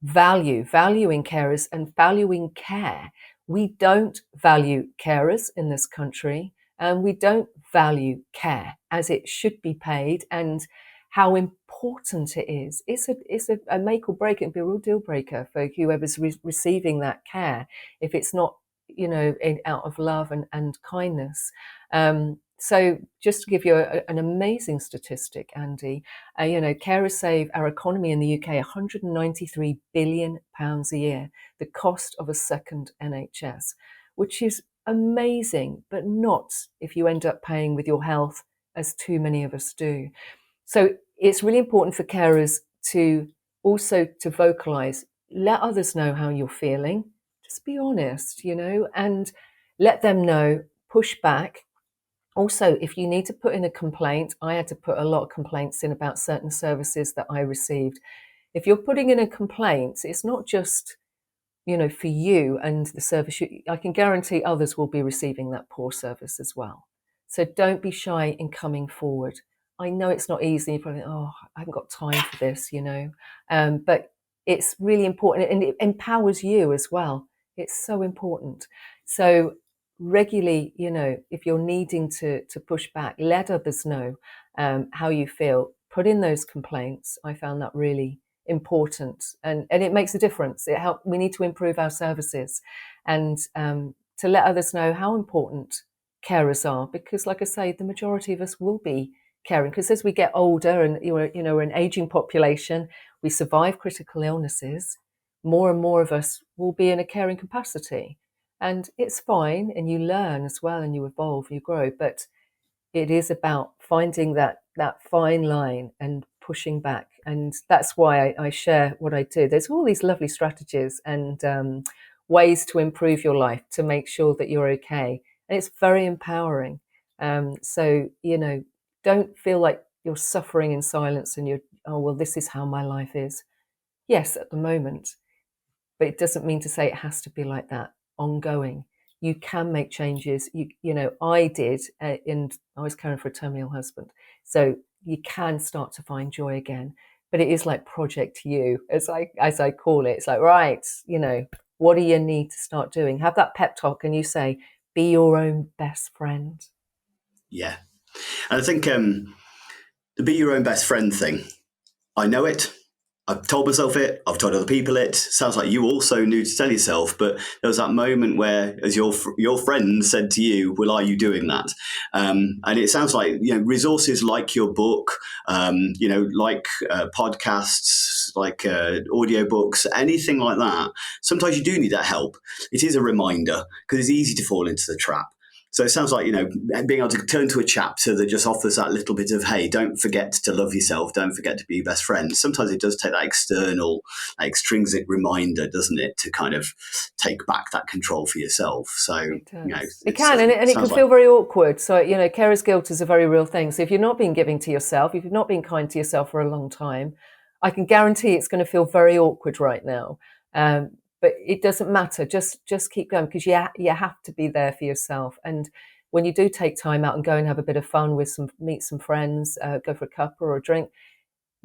B: valuing carers and valuing care. We don't value carers in this country, and we don't value care as it should be paid and how important it is. It's a make or break. It'd be a real deal breaker for whoever's receiving that care if it's not, out of love and kindness. So just to give you an amazing statistic, Andy, carers save our economy in the UK £193 billion a year, the cost of a second NHS, which is amazing, but not if you end up paying with your health, as too many of us do. So it's really important for carers to also to vocalize, let others know how you're feeling, just be honest, and let them know, push back. Also, if you need to put in a complaint, I had to put a lot of complaints in about certain services that I received. If you're putting in a complaint, it's not just, for you and the service. I can guarantee others will be receiving that poor service as well. So don't be shy in coming forward. I know it's not easy. You're probably, oh, I haven't got time for this, but it's really important, and it empowers you as well. It's so important. So regularly, if you're needing to push back, let others know how you feel. Put in those complaints. I found that really important, and it makes a difference. We need to improve our services, and to let others know how important carers are, because, like I say, the majority of us will be caring. Because as we get older, and we're an aging population, we survive critical illnesses. More and more of us will be in a caring capacity. And it's fine, and you learn as well, and you evolve, you grow. But it is about finding that fine line and pushing back. And that's why I share what I do. There's all these lovely strategies and ways to improve your life, to make sure that you're okay. And it's very empowering. So, don't feel like you're suffering in silence and oh, well, this is how my life is. Yes, at the moment, but it doesn't mean to say it has to be like that ongoing. You can make changes. I did, and I was caring for a terminal husband, so you can start to find joy again. But it is like Project You, as I call it. It's like, right, what do you need to start doing? Have that pep talk, and you say, be your own best friend.
A: Yeah, and I think the be your own best friend thing, I know it. I've told myself it. I've told other people it. Sounds like you also knew to tell yourself, but there was that moment where, as your friend said to you, "Well, are you doing that?" And it sounds like resources like your book, like podcasts, like audiobooks, anything like that. Sometimes you do need that help. It is a reminder, because it's easy to fall into the trap. So it sounds like, being able to turn to a chapter that just offers that little bit of, hey, don't forget to love yourself. Don't forget to be your best friend. Sometimes it does take that external, extrinsic reminder, doesn't it, to kind of take back that control for yourself. So,
B: it does.
A: It
B: can, and it can feel very awkward. So, carer's guilt is a very real thing. So if you've not been giving to yourself, if you've not been kind to yourself for a long time, I can guarantee it's going to feel very awkward right now. But it doesn't matter. Just keep going, because you have to be there for yourself. And when you do take time out and go and have a bit of fun meet some friends, go for a cuppa or a drink,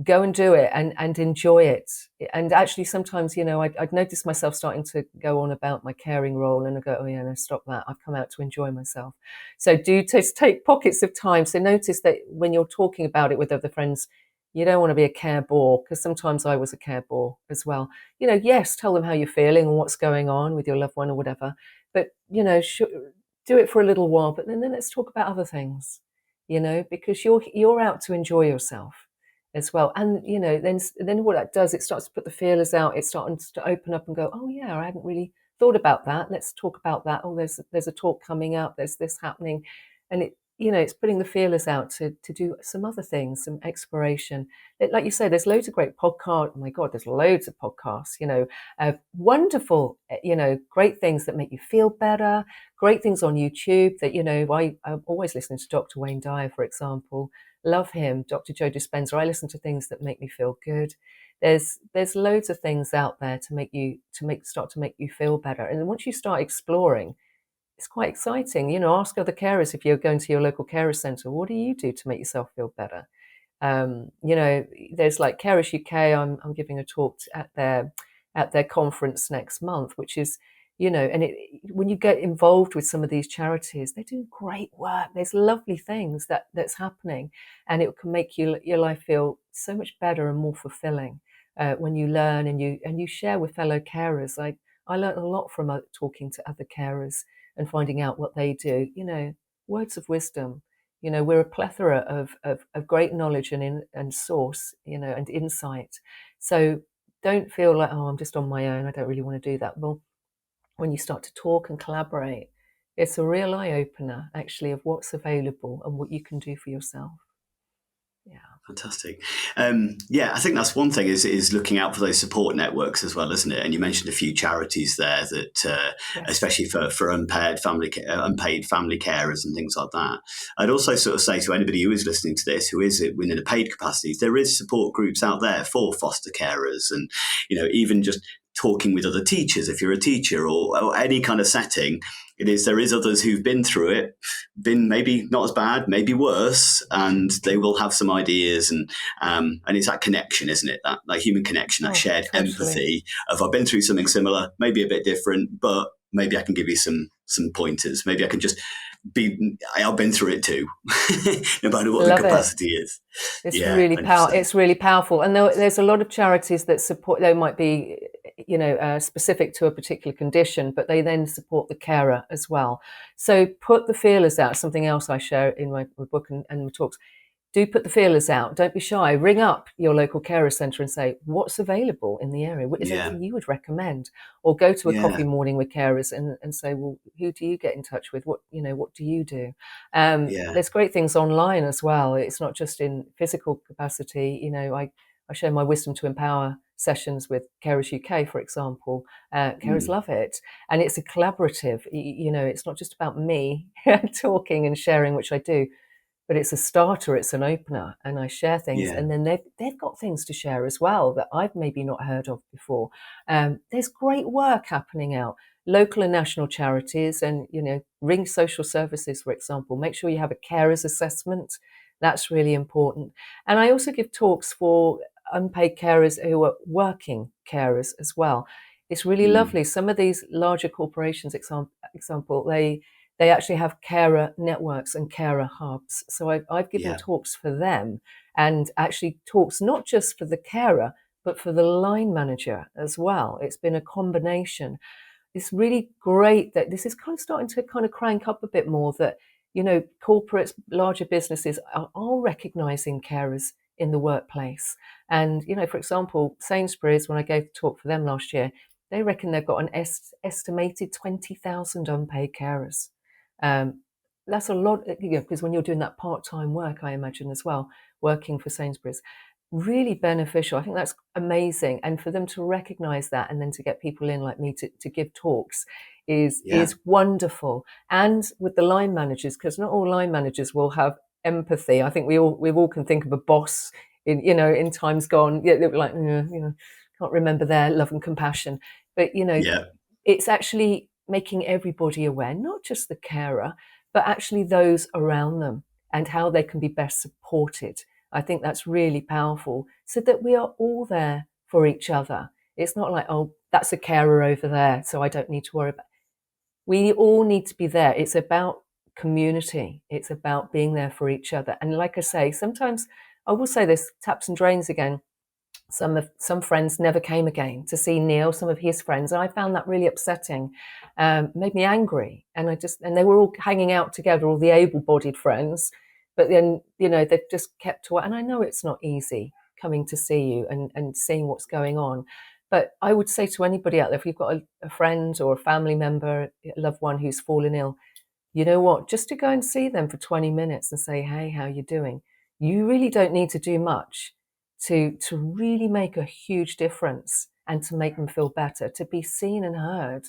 B: go and do it and enjoy it. And actually, sometimes, I'd noticed myself starting to go on about my caring role, and I go, oh yeah, no, stop that. I've come out to enjoy myself. So do take pockets of time. So notice that when you're talking about it with other friends, you don't want to be a care bore, because sometimes I was a care bore as well. Yes, tell them how you're feeling and what's going on with your loved one or whatever. But, do it for a little while, but then let's talk about other things, because you're out to enjoy yourself as well. And then what that does, it starts to put the feelers out. It's starting to open up and go, oh yeah, I hadn't really thought about that. Let's talk about that. Oh, there's a talk coming up. There's this happening, and it's putting the feelers out to do some other things, some exploration. Like you say, there's loads of great podcasts. Oh my God, there's loads of podcasts. Wonderful. Great things that make you feel better. Great things on YouTube. That I'm always listening to Dr. Wayne Dyer, for example. Love him. Dr. Joe Dispenza. I listen to things that make me feel good. There's loads of things out there start to make you feel better. And once you start exploring, it's quite exciting. Ask other carers, if you're going to your local carer centre, what do you do to make yourself feel better? There's like Carers UK. I'm giving a talk at their conference next month, which is, and when you get involved with some of these charities, they do great work. There's lovely things that's happening, and it can make your life feel so much better and more fulfilling when you learn and you share with fellow carers. I learned a lot from talking to other carers and finding out what they do. Words of wisdom. We're a plethora of great knowledge and source, and insight. So don't feel like, oh, I'm just on my own, I don't really want to do that. Well, when you start to talk and collaborate, it's a real eye-opener, actually, of what's available and what you can do for yourself. Yeah.
A: Fantastic. I think that's one thing is looking out for those support networks as well, isn't it? And you mentioned a few charities there that,
B: Yes.
A: especially for unpaid family carers and things like that. I'd also sort of say to anybody who is listening to this, who is within a paid capacity, there is support groups out there for foster carers, and even just talking with other teachers, if you're a teacher or any kind of setting. There is others who've been through it, been maybe not as bad, maybe worse, and they will have some ideas, and it's that connection, isn't it? That human connection, that shared
B: totally.
A: empathy of, I've been through something similar, maybe a bit different, but maybe I can give you some pointers. Maybe I can just I've been through it too, no matter what the
B: Love it.
A: capacity is.
B: It's
A: Yeah,
B: really
A: 100%.
B: It's really powerful, and there's a lot of charities that support. They might be, specific to a particular condition, but they then support the carer as well. So put the feelers out. Something else I share in my book and my talks. Do put the feelers out. Don't be shy. Ring up your local carer centre and say, what's available in the area? Is there
A: Yeah,
B: anything you would recommend? Or go to a
A: yeah,
B: coffee morning with carers and say, well, who do you get in touch with? What do you do?
A: yeah,
B: There's great things online as well. It's not just in physical capacity. I share my wisdom to empower sessions with Carers UK, for example. Carers
A: mm,
B: love it. And it's a collaborative, it's not just about me talking and sharing, which I do, but it's a starter, it's an opener, and I share things,
A: yeah,
B: and then they've got things to share as well that I've maybe not heard of before. There's great work happening out, local and national charities, and ring social services, for example. Make sure you have a carers assessment. That's really important. And I also give talks for unpaid carers who are working carers as well. It's really
A: mm,
B: lovely. Some of these larger corporations, example, they actually have carer networks and carer hubs. So I've given
A: yeah,
B: talks for them, and actually talks not just for the carer, but for the line manager as well. It's been a combination. It's really great that this is kind of starting to kind of crank up a bit more, that, corporates, larger businesses are recognizing carers in the workplace. And, for example, Sainsbury's, when I gave the talk for them last year, they reckon they've got an estimated 20,000 unpaid carers. Um, that's a lot, because when you're doing that part-time work, I imagine as well, working for Sainsbury's, really beneficial. I think that's amazing. And for them to recognize that and then to get people in like me to give talks
A: yeah,
B: is wonderful. And with the line managers, because not all line managers will have empathy. I think we all can think of a boss in times gone. Yeah, they'll be like, yeah, can't remember their love and compassion. But
A: yeah,
B: it's actually making everybody aware, not just the carer, but actually those around them, and how they can be best supported. I think that's really powerful, so that we are all there for each other. It's not like, oh, that's a carer over there, so I don't need to worry about. We all need to be there. It's about community. It's about being there for each other. And like I say, sometimes I will say this, taps and drains again. Some friends never came again to see Neil, some of his friends, and I found that really upsetting. Made me angry, and they were all hanging out together, all the able-bodied friends, but then they've just kept away. And I know it's not easy coming to see you and seeing what's going on, but I would say to anybody out there, if you've got a friend or a family member, a loved one who's fallen ill, you know what? Just to go and see them for 20 minutes and say, hey, how you doing? You really don't need to do much to really make a huge difference and to make them feel better. To be seen and heard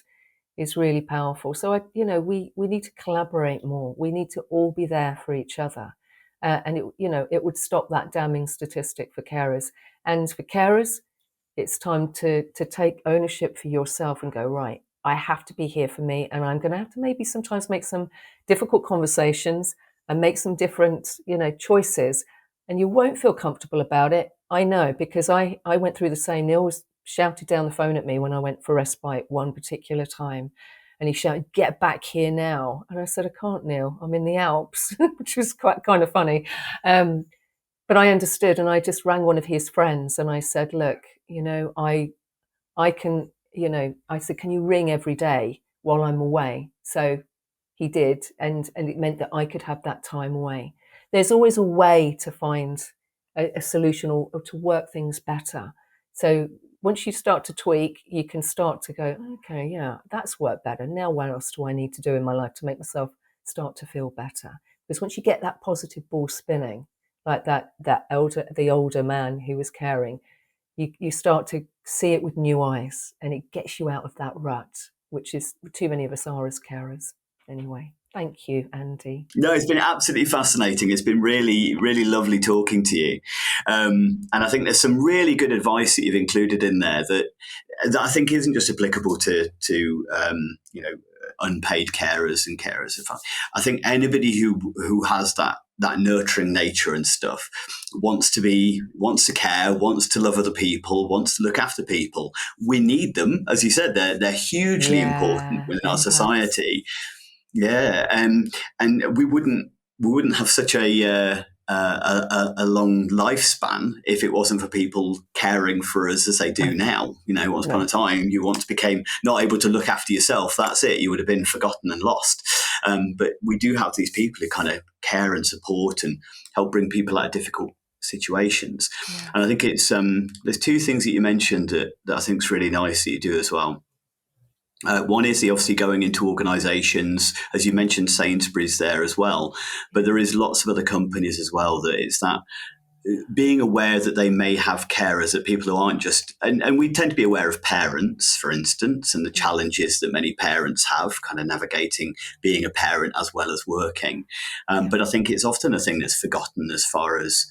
B: is really powerful. So we need to collaborate more. We need to all be there for each other, and it would stop that damning statistic for carers. And for carers, it's time to take ownership for yourself and go, right, I have to be here for me, and I'm going to have to maybe sometimes make some difficult conversations and make some different choices, and you won't feel comfortable about it. I know, because I went through the same. Neil was shouted down the phone at me when I went for respite one particular time, and he shouted, get back here now. And I said, I can't, Neil, I'm in the Alps, which was quite kind of funny. But I understood, and I just rang one of his friends and I said, look, I can, I said, can you ring every day while I'm away? So he did, and it meant that I could have that time away. There's always a way to find a solution, or to work things better. So once you start to tweak, you can start to go, okay, yeah, that's worked better. Now what else do I need to do in my life to make myself start to feel better? Because once you get that positive ball spinning, like the older man who was caring, you start to see it with new eyes, and it gets you out of that rut, which is too many of us are as carers. Anyway, thank you, Andy.
A: No, it's been absolutely fascinating. It's been really, really lovely talking to you. And I think there's some really good advice that you've included in there that I think isn't just applicable to unpaid carers and carers. I think anybody who has that nurturing nature and stuff wants to care, wants to love other people, wants to look after people. We need them, as you said. They're hugely important
B: Yeah,
A: within our
B: empaths.
A: society. Yeah, and we wouldn't have such a long lifespan if it wasn't for people caring for us as they do now. Once upon a
B: No.
A: time, you once became not able to look after yourself. That's it. You would have been forgotten and lost. But we do have these people who kind of care and support and help bring people out of difficult situations.
B: Yeah.
A: And I think it's there's two things that you mentioned that I think is really nice that you do as well. One is the obviously going into organisations, as you mentioned, Sainsbury's there as well, but there is lots of other companies as well that it's that being aware that they may have carers, that people who aren't just, and we tend to be aware of parents, for instance, and the challenges that many parents have kind of navigating being a parent as well as working.
B: Yeah.
A: But I think it's often a thing that's forgotten as far as,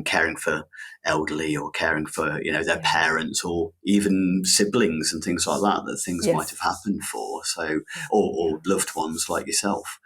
A: caring for elderly or caring for, their parents or even siblings and things like that things might have
B: Yes.
A: happened for. So,
B: Yeah.
A: or loved ones like yourself.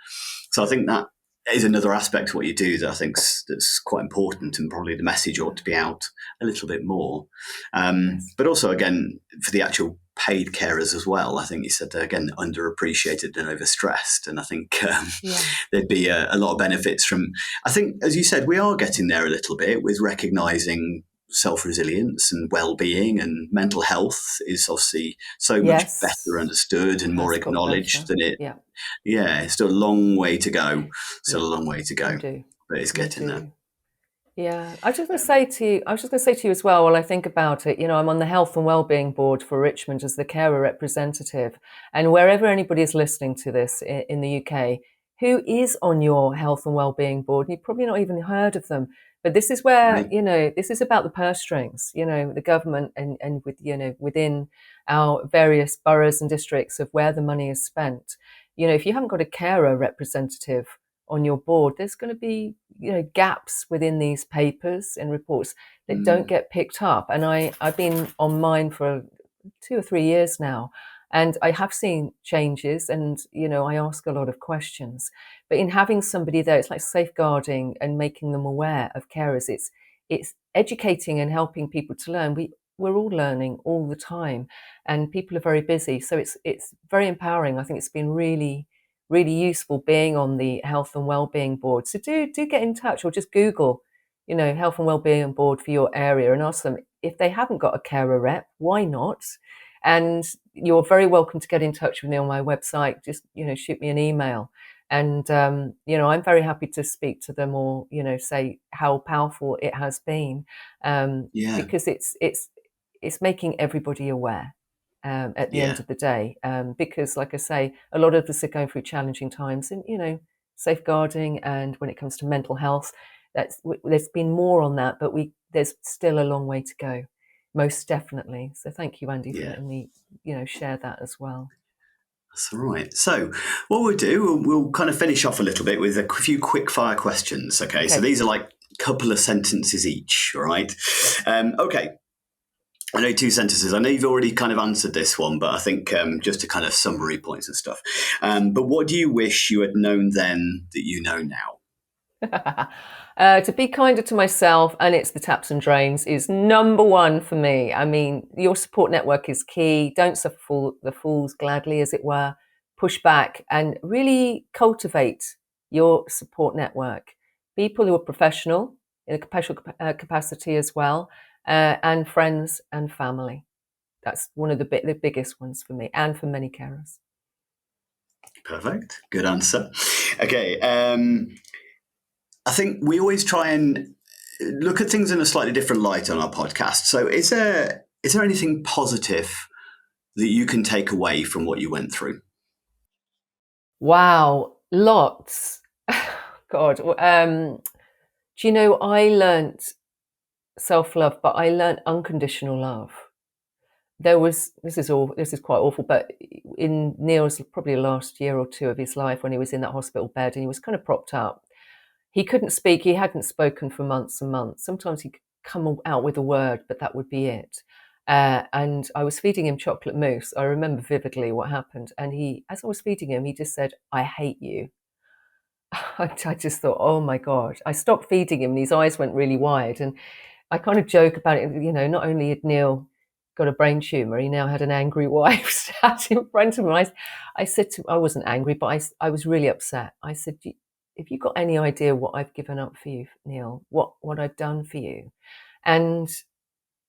A: So I think that is another aspect of what you do that I think that's quite important, and probably the message ought to be out a little bit more.
B: Yes.
A: But also, again, for the actual paid carers as well, I think you said they're, again, underappreciated and overstressed, and I think
B: Yeah.
A: there'd be a lot of benefits from. I think, as you said, we are getting there a little bit with recognising self-resilience and well-being, and mental health is obviously so much better
B: Yes.
A: understood and more
B: Has got
A: acknowledged
B: better.
A: than it.
B: Yeah.
A: Yeah, it's still a long way to go. Still
B: Yeah.
A: a long way to
B: You
A: go,
B: do.
A: but it's
B: You
A: getting there.
B: do. Yeah, I was just going to say to you as well, while I think about it, I'm on the Health and Wellbeing Board for Richmond as the carer representative. And wherever anybody is listening to this in the UK, who is on your Health and Wellbeing Board, and you've probably not even heard of them, but this is where,
A: Right.
B: this is about the purse strings, the government and with, within our various boroughs and districts of where the money is spent. If you haven't got a carer representative on your board, there's going to be gaps within these papers and reports that don't
A: Mm.
B: get picked up. And I've been on mine for 2 or 3 years now, and I have seen changes, and I ask a lot of questions. But in having somebody there, it's like safeguarding and making them aware of carers. It's educating and helping people to learn. We're all learning all the time, and people are very busy, so it's very empowering. I think it's been really useful being on the Health and Wellbeing Board. So do get in touch, or just Google, Health and Wellbeing Board for your area, and ask them if they haven't got a carer rep, why not? And you're very welcome to get in touch with me on my website. Just shoot me an email, and I'm very happy to speak to them, or say how powerful it has been,
A: Yeah.
B: because it's making everybody aware at the end
A: Yeah.
B: of the day, because, like I say, a lot of us are going through challenging times, and safeguarding, and when it comes to mental health, there's been more on that, but there's still a long way to go, most definitely. So thank you, Andy, for
A: Yeah.
B: letting me share that as well.
A: That's all right. So, what we'll do, we'll kind of finish off a little bit with a few quick fire questions. Okay. So,
B: Okay.
A: these are like a couple of sentences each. All right. Okay. I know two sentences. I know you've already kind of answered this one, but I think just to kind of summary points and stuff. But what do you wish you had known then that you know now?
B: To be kinder to myself, and it's the taps and drains, is number one for me. I mean, your support network is key. Don't suffer the fools gladly, as it were. Push back and really cultivate your support network. People who are professional in a professional capacity as well, and friends and family. That's one of the biggest ones for me, and for many carers.
A: Perfect. Good answer. Okay. I think we always try and look at things in a slightly different light on our podcast. So, is there anything positive that you can take away from what you went through?
B: Wow, lots. God, I learnt self-love, but I learnt unconditional love. This is quite awful, but in Neil's probably last year or two of his life, when he was in that hospital bed and he was kind of propped up, he couldn't speak. He hadn't spoken for months and months. Sometimes he could come out with a word, but that would be it. And I was feeding him chocolate mousse. I remember vividly what happened. And as I was feeding him, he just said, "I hate you." I just thought, oh my God. I stopped feeding him and his eyes went really wide. And I kind of joke about it, not only had Neil got a brain tumor, he now had an angry wife sat in front of him. I said to him, I wasn't angry, but I was really upset. I said, "Have you got any idea what I've given up for you, Neil? What I've done for you?" And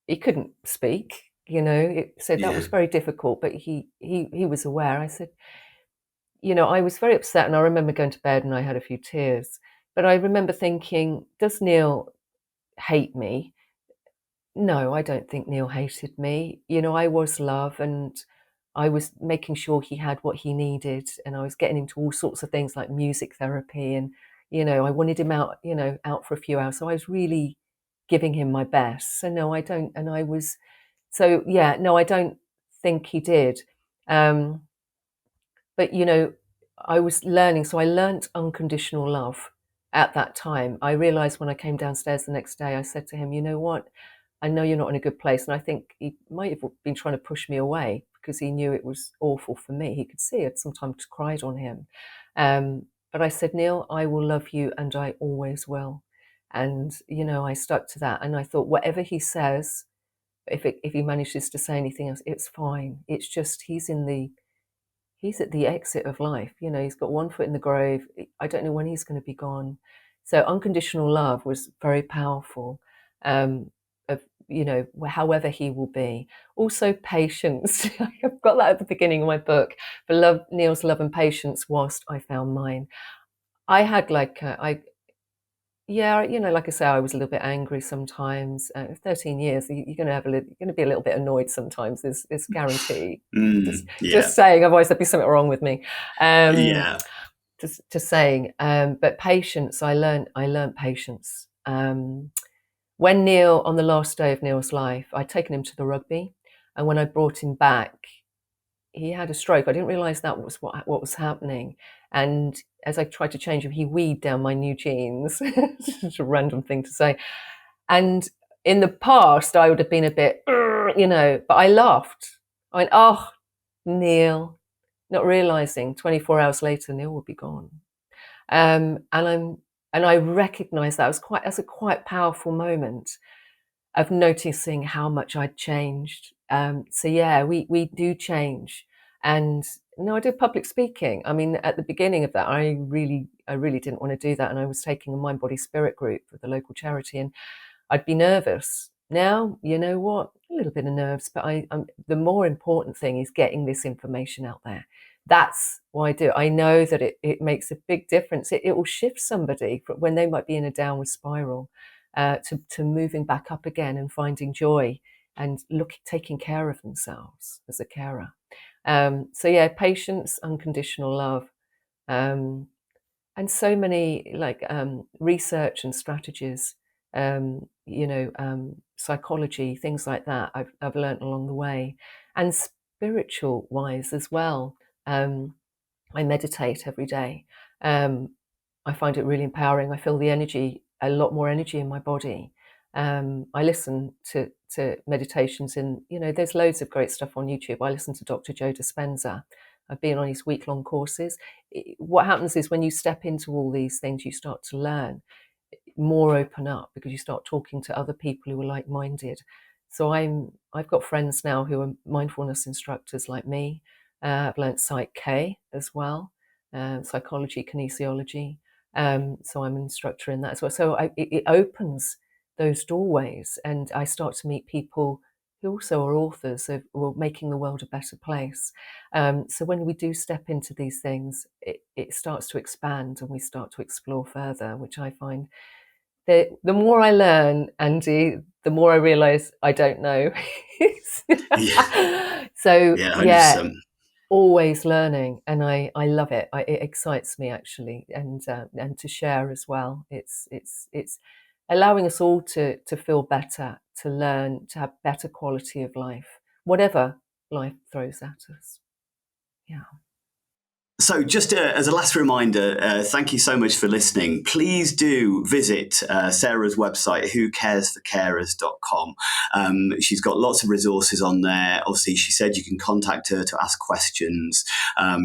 B: he couldn't speak, so that
A: Yeah.
B: was very difficult, but he was aware. I said, I was very upset, and I remember going to bed and I had a few tears. But I remember thinking, does Neil hate me? No, I don't think Neil hated me. I was love, and I was making sure he had what he needed, and I was getting into all sorts of things like music therapy, and I wanted him out, out for a few hours. So I was really giving him my best. So no, I don't, and I was, so yeah, no, I don't think he did. Um, but I was learning, so I learnt unconditional love at that time. I realized when I came downstairs the next day, I said to him, "You know what, I know you're not in a good place." And I think he might have been trying to push me away because he knew it was awful for me. He could see it. Sometimes cried on him. But I said, "Neil, I will love you and I always will." And I stuck to that, and I thought whatever he says, if he manages to say anything else, it's fine. It's just he's at the exit of life. He's got one foot in the grave. I don't know when he's going to be gone. So unconditional love was very powerful. Of however he will be. Also patience. I've got that at the beginning of my book. For love, Neil's love and patience whilst I found mine. I had yeah, like I say, I was a little bit angry sometimes. 13 years, you're going to you're going to be a little bit annoyed sometimes. There's guarantee. Just
A: Yeah.
B: saying, otherwise there'd be something wrong with me.
A: Yeah.
B: Just saying. But patience, I learned patience. When Neil, on the last day of Neil's life, I'd taken him to the rugby, and when I brought him back, he had a stroke. I didn't realise that was what was happening. And as I tried to change him, he weaved down my new jeans. It's a random thing to say. And in the past, I would have been a bit, but I laughed. I went, "Oh, Neil," not realising 24 hours later, Neil would be gone. And I recognised that as a quite powerful moment of noticing how much I'd changed. So yeah, we do change. And I did public speaking. I mean, at the beginning of that, I really didn't want to do that. And I was taking a mind, body, spirit group with the local charity, and I'd be nervous. Now, you know what? A little bit of nerves, but the more important thing is getting this information out there. That's why I do it. I know that it makes a big difference. It will shift somebody from when they might be in a downward spiral to moving back up again and finding joy and taking care of themselves as a carer. So yeah, patience, unconditional love, um, and so many research and strategies, psychology, things like that. I've learned along the way, and spiritual wise as well. I meditate every day. I find it really empowering. I feel a lot more energy in my body. I listen to meditations there's loads of great stuff on YouTube. I listen to Dr. Joe Dispenza. I've been on his week-long courses. What happens is when you step into all these things, you start to learn more, open up, because you start talking to other people who are like-minded. So I've got friends now who are mindfulness instructors like me. I've learnt Psych K as well, psychology, kinesiology. So I'm an instructor in that as well. So it opens those doorways, and I start to meet people who also are authors of making the world a better place. So when we do step into these things, it starts to expand, and we start to explore further, which I find the more I learn, Andy, the more I realise I don't know.
A: Yeah.
B: So
A: Yeah.
B: yeah,
A: 100%.
B: always learning, and I love it. It excites me actually, and to share as well. It's allowing us all to feel better, to learn, to have better quality of life, whatever life throws at us. Yeah.
A: So, just as a last reminder, thank you so much for listening. Please do visit Sarah's website, whocaresforcarers.com. She's got lots of resources on there. Obviously, she said you can contact her to ask questions.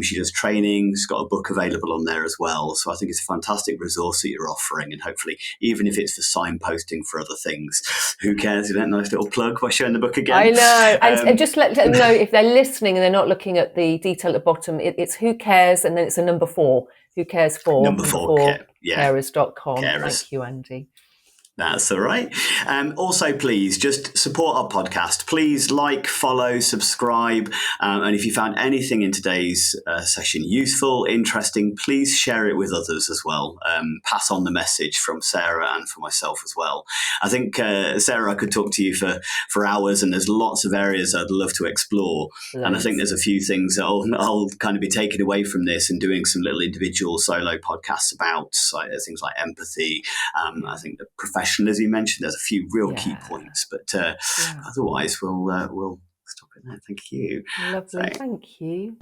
A: She does training. She's got a book available on there as well. So, I think it's a fantastic resource that you're offering. And hopefully, even if it's for signposting for other things, who cares? Isn't that a nice little plug by showing the book again?
B: I know. And just let them know if they're listening and they're not looking at the detail at the bottom, it's Who Cares, and then it's a number 4. Who Cares For?
A: Number four,
B: carers.com.
A: Carers.
B: Thank you, Andy.
A: That's all right. Also, please just support our podcast. Please like, follow, subscribe. And if you found anything in today's session useful, interesting, please share it with others as well. Pass on the message from Sarah and for myself as well. I think, Sarah, I could talk to you for hours, and there's lots of areas I'd love to explore.
B: Loads.
A: And I think there's a few things that I'll kind of be taking away from this and doing some little individual solo podcasts about things like empathy. I think the professionalism, as you mentioned, there's a few real key points, but otherwise we'll stop it there. Thank you.
B: Lovely. Thank you.